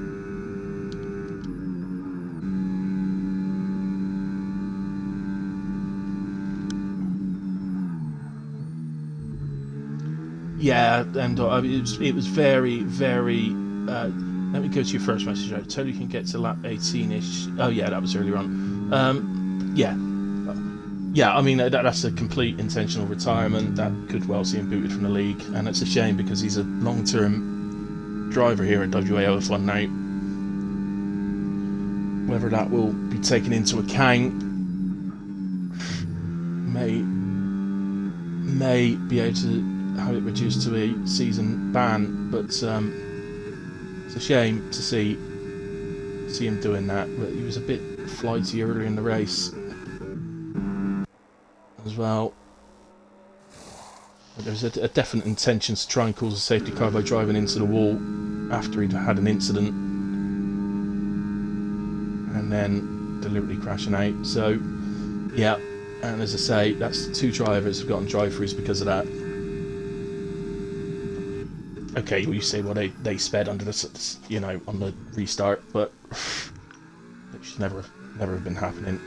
Yeah, and it was very, very... let me go to your first message. I totally can get to lap 18-ish. Oh, yeah, that was earlier on. Yeah, I mean, that's a complete intentional retirement. That could well see him booted from the league. And it's a shame because he's a long-term driver here at WAOF1 now. Whether that will be taken into account may be able to have it reduced to a season ban, but it's a shame to see him doing that. But he was a bit flighty earlier in the race as well. But there was a definite intention to try and cause a safety car by driving into the wall after he'd had an incident and then deliberately crashing out. So yeah, and as I say, that's 2 drivers who've gotten drive-throughs because of that. Okay, well, you say, well, they sped under the, on the restart, but it should never have been happening.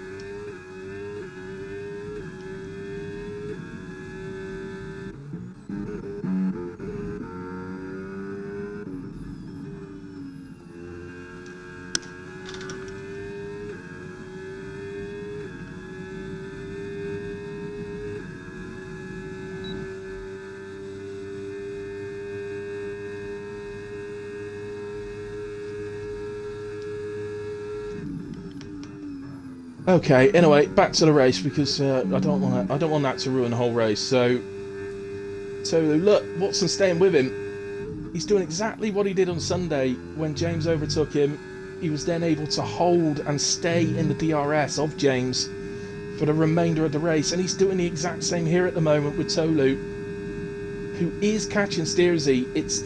Okay, anyway, back to the race, because I don't want that to ruin the whole race. So look, Watson's staying with him. He's doing exactly what he did on Sunday when James overtook him. He was then able to hold and stay in the DRS of James for the remainder of the race, and he's doing the exact same here at the moment with Tolu, who is catching Steersy. It's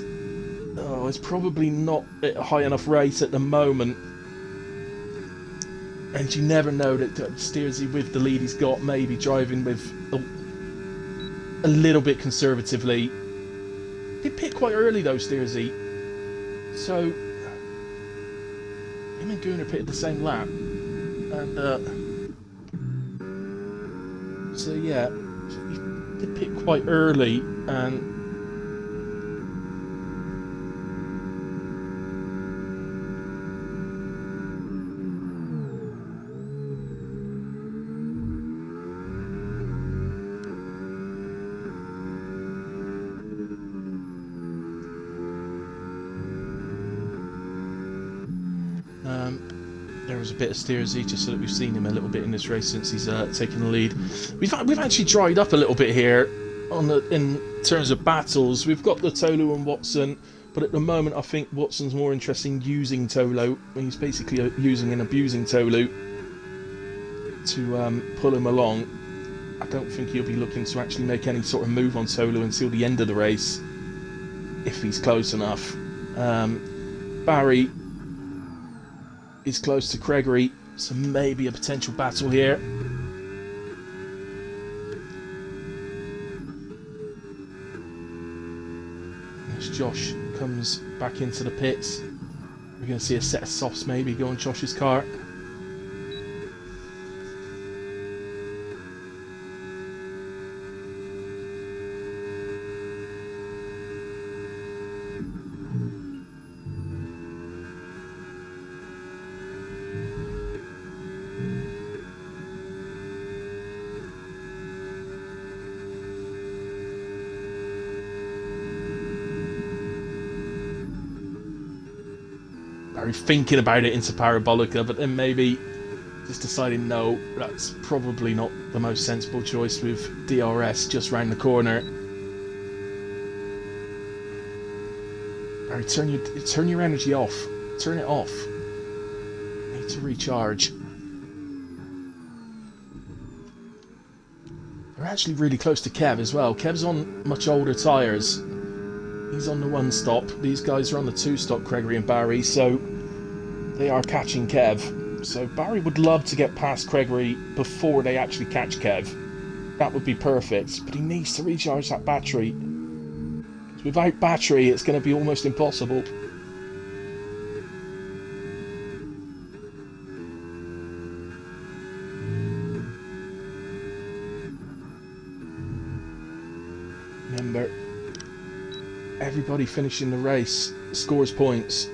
probably not at a high enough rate at the moment. And you never know that Steersy, with the lead he's got, may be driving with a little bit conservatively. They pit quite early though, Steersy. So him and Gunnar pitted the same lap, and so yeah, he did pit quite early, and there was a bit of Steersy, just so that we've seen him a little bit in this race since he's taken the lead. We've actually dried up a little bit here in terms of battles. We've got the Tolu and Watson But at the moment, I think Watson's more interested in using Tolu. He's basically using and abusing Tolu to pull him along. I don't think he'll be looking to actually make any sort of move on Tolu until the end of the race, if he's close enough. Barry is close to Gregory, so maybe a potential battle here. As Josh comes back into the pits, we're going to see a set of softs maybe go on Josh's car. Thinking about it into Parabolica, but then maybe just deciding no, that's probably not the most sensible choice with DRS just round the corner. Barry, turn your energy off. Turn it off. Need to recharge. They're actually really close to Kev as well. Kev's on much older tyres. He's on the 1-stop. These guys are on the 2-stop, Gregory and Barry, so they are catching Kev. So Barry would love to get past Gregory before they actually catch Kev. That would be perfect, but he needs to recharge that battery. Without battery, it's going to be almost impossible. Remember, everybody finishing the race scores points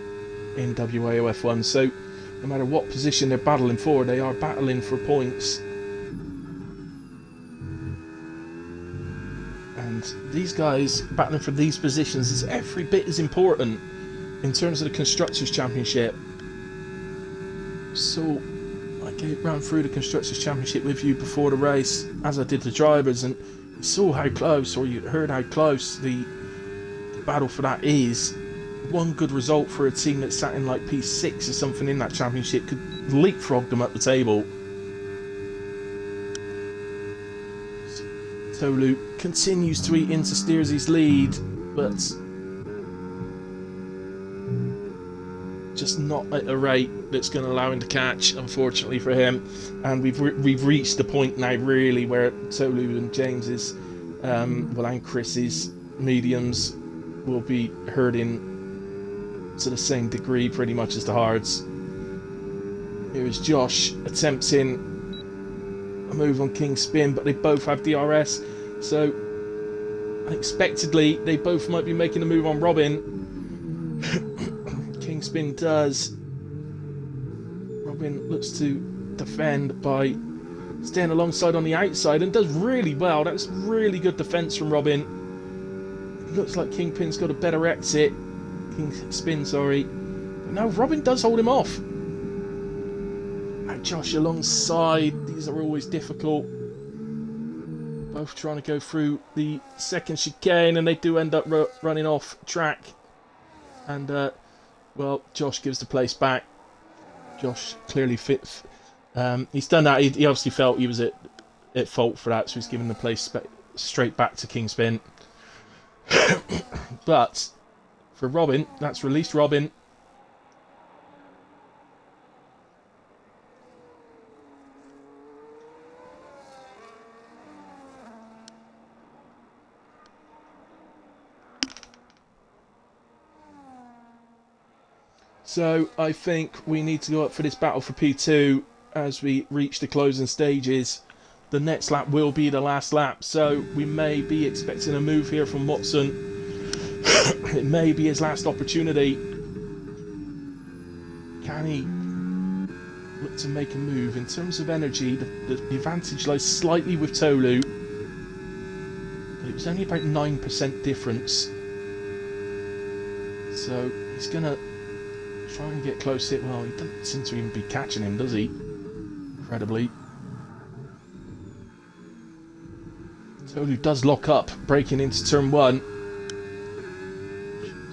in WAOF1, so no matter what position they're battling for, they are battling for points. And these guys battling for these positions is every bit as important in terms of the Constructors' Championship. So I ran through the Constructors' Championship with you before the race, as I did the drivers, and you saw how close, or you heard how close the battle for that is. One good result for a team that sat in like P6 or something in that championship could leapfrog them up the table. Tolu continues to eat into Steers's lead, but just not at a rate that's going to allow him to catch, unfortunately for him. And we've reached the point now really where Tolu and James's, and Chris's mediums will be hurting to the same degree pretty much as the hards. Here is Josh attempting a move on King Spin, but they both have DRS, so unexpectedly they both might be making a move on Robin. King Spin does. Robin looks to defend by staying alongside on the outside and does really well. That's really good defense from Robin. It looks like Kingpin's got a better exit. King Spin, sorry. But no, Robin does hold him off. Now Josh alongside. These are always difficult. Both trying to go through the second chicane, and they do end up running off track. And, well, Josh gives the place back. Josh clearly fit. He's done that. He obviously felt he was at fault for that, so he's given the place straight back to King Spin. But for Robin, that's released Robin. So I think we need to go up for this battle for P2 as we reach the closing stages. The next lap will be the last lap, so we may be expecting a move here from Watson. It may be his last opportunity. Can he look to make a move? In terms of energy, the advantage lies slightly with Tolu, but it was only about 9% difference. So he's going to try and get close to it. Well, he doesn't seem to even be catching him, does he? Incredibly. Tolu does lock up, breaking into turn 1.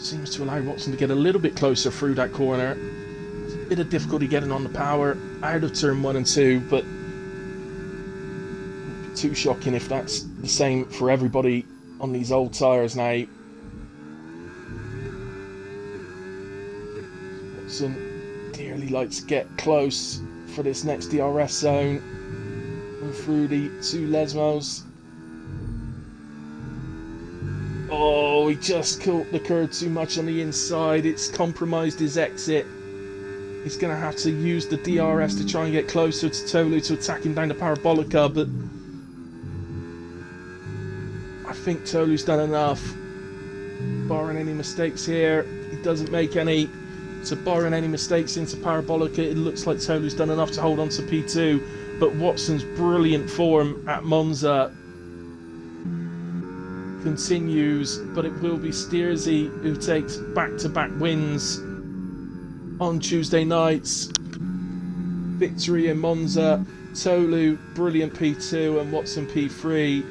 seems to allow Watson to get a little bit closer through that corner. It's a bit of difficulty getting on the power out of turn 1 and 2, but it wouldn't be too shocking if that's the same for everybody on these old tyres now. Watson dearly likes to get close for this next DRS zone and through the 2 Lesmos. Oh, he just caught the curve too much on the inside. It's compromised his exit. He's going to have to use the DRS to try and get closer to Tolu to attack him down the Parabolica, but I think Tolu's done enough. Barring any mistakes here, he doesn't make any. So barring any mistakes into Parabolica, it looks like Tolu's done enough to hold on to P2, but Watson's brilliant form at Monza continues, but it will be Steersy who takes back-to-back wins on Tuesday nights. Victory in Monza, Tolu brilliant P2 and Watson P3.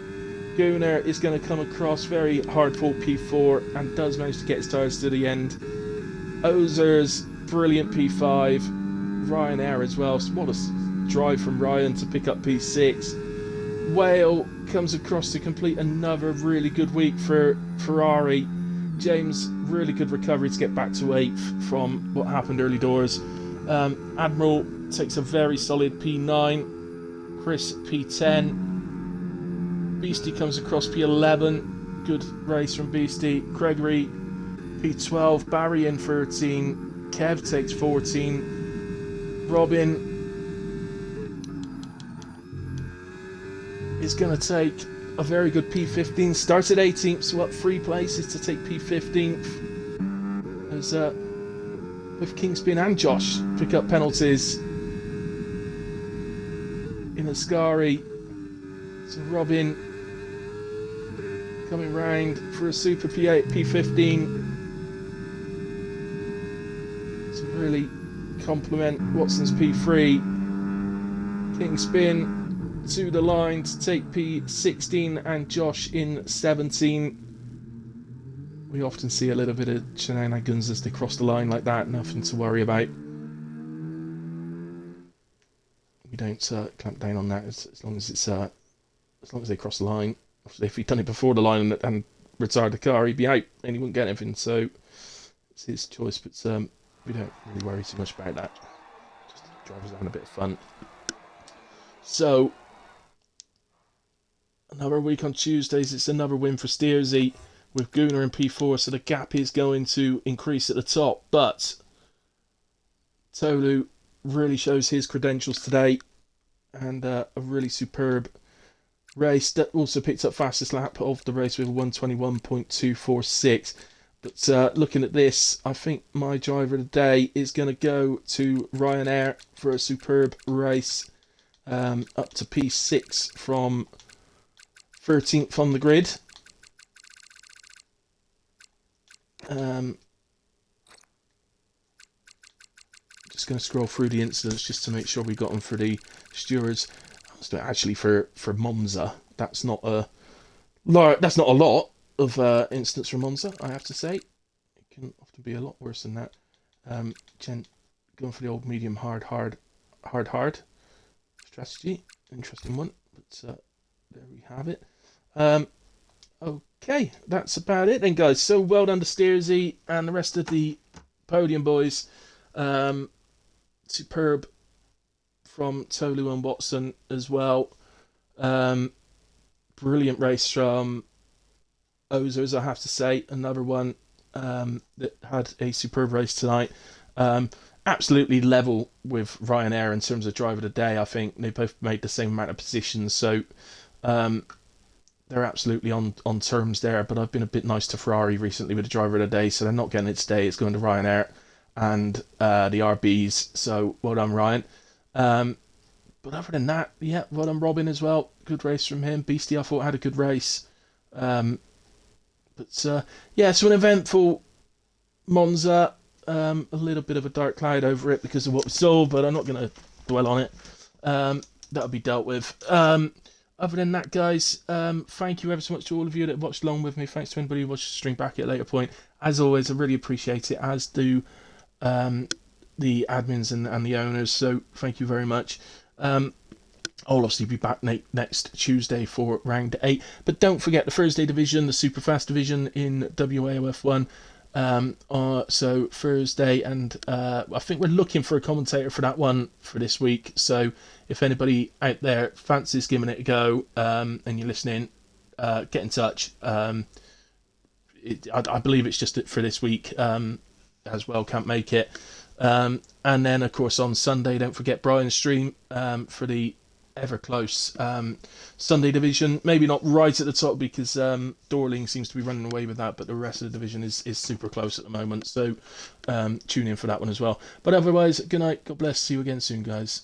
Gunnar is going to come across very hard-fought P4 and does manage to get his tyres to the end. Ozer's brilliant P5, Ryanair as well. So what a drive from Ryan to pick up P6. Whale comes across to complete another really good week for Ferrari. James, really good recovery to get back to 8th from what happened early doors. Admiral takes a very solid P9. Chris P10. Beastie comes across P11. Good race from Beastie. Gregory P12. Barry in 13. Kev takes 14. Robin is going to take a very good P15. Started 18th, so up 3 places to take P15th. As both Kingspin and Josh pick up penalties in Ascari. So Robin coming round for a super P8, P15. To really complement Watson's P3. Kingspin to the line to take P16 and Josh in 17. We often see a little bit of shenanigans as they cross the line like that, nothing to worry about. We don't clamp down on that as long as it's as long as they cross the line. If he'd done it before the line and retired the car, he'd be out and he wouldn't get anything, so it's his choice, but we don't really worry too much about that. Just drivers having a bit of fun. So another week on Tuesdays, it's another win for Steersy with Gunnar in P4, so the gap is going to increase at the top, but Tolu really shows his credentials today, and a really superb race that also picked up fastest lap of the race with a 121.246. But looking at this, I think my driver of the day is going to go to Ryanair for a superb race, up to P6 from 13th on the grid. Just going to scroll through the incidents just to make sure we got them for the stewards. Actually, for Monza, that's not a lot of incidents from Monza, I have to say. It can often be a lot worse than that. Jen going for the old medium hard strategy. Interesting one, but there we have it. Okay, that's about it then, guys. So well done to Steersy and the rest of the podium boys. Superb from Tolu and Watson as well. Brilliant race from Ozers, I have to say. Another one that had a superb race tonight. Absolutely level with Ryanair in terms of driver of the day. I think they both made the same amount of positions, so they're absolutely on terms there. But I've been a bit nice to Ferrari recently with the driver of the day, so they're not getting it today. It's going to Ryanair and the RBs, so well done, Ryan. But other than that, yeah, well done, Robin, as well. Good race from him. Beastie, I thought, had a good race. Yeah, so an eventful Monza. A little bit of a dark cloud over it because of what we saw, but I'm not going to dwell on it. That'll be dealt with. Other than that, guys, thank you ever so much to all of you that watched along with me. Thanks to anybody who watched the stream back at a later point. As always, I really appreciate it, as do the admins and the owners. So thank you very much. I'll obviously be back next Tuesday for round 8. But don't forget the Thursday division, the super fast division in WAOF1. So Thursday, and I think we're looking for a commentator for that one for this week. So if anybody out there fancies giving it a go, and you're listening, get in touch. I believe it's just for this week as well. Can't make it. And then, of course, on Sunday, don't forget Brian's stream for the ever close Sunday division. Maybe not right at the top because Dorling seems to be running away with that, but the rest of the division is super close at the moment. So tune in for that one as well. But otherwise, good night. God bless. See you again soon, guys.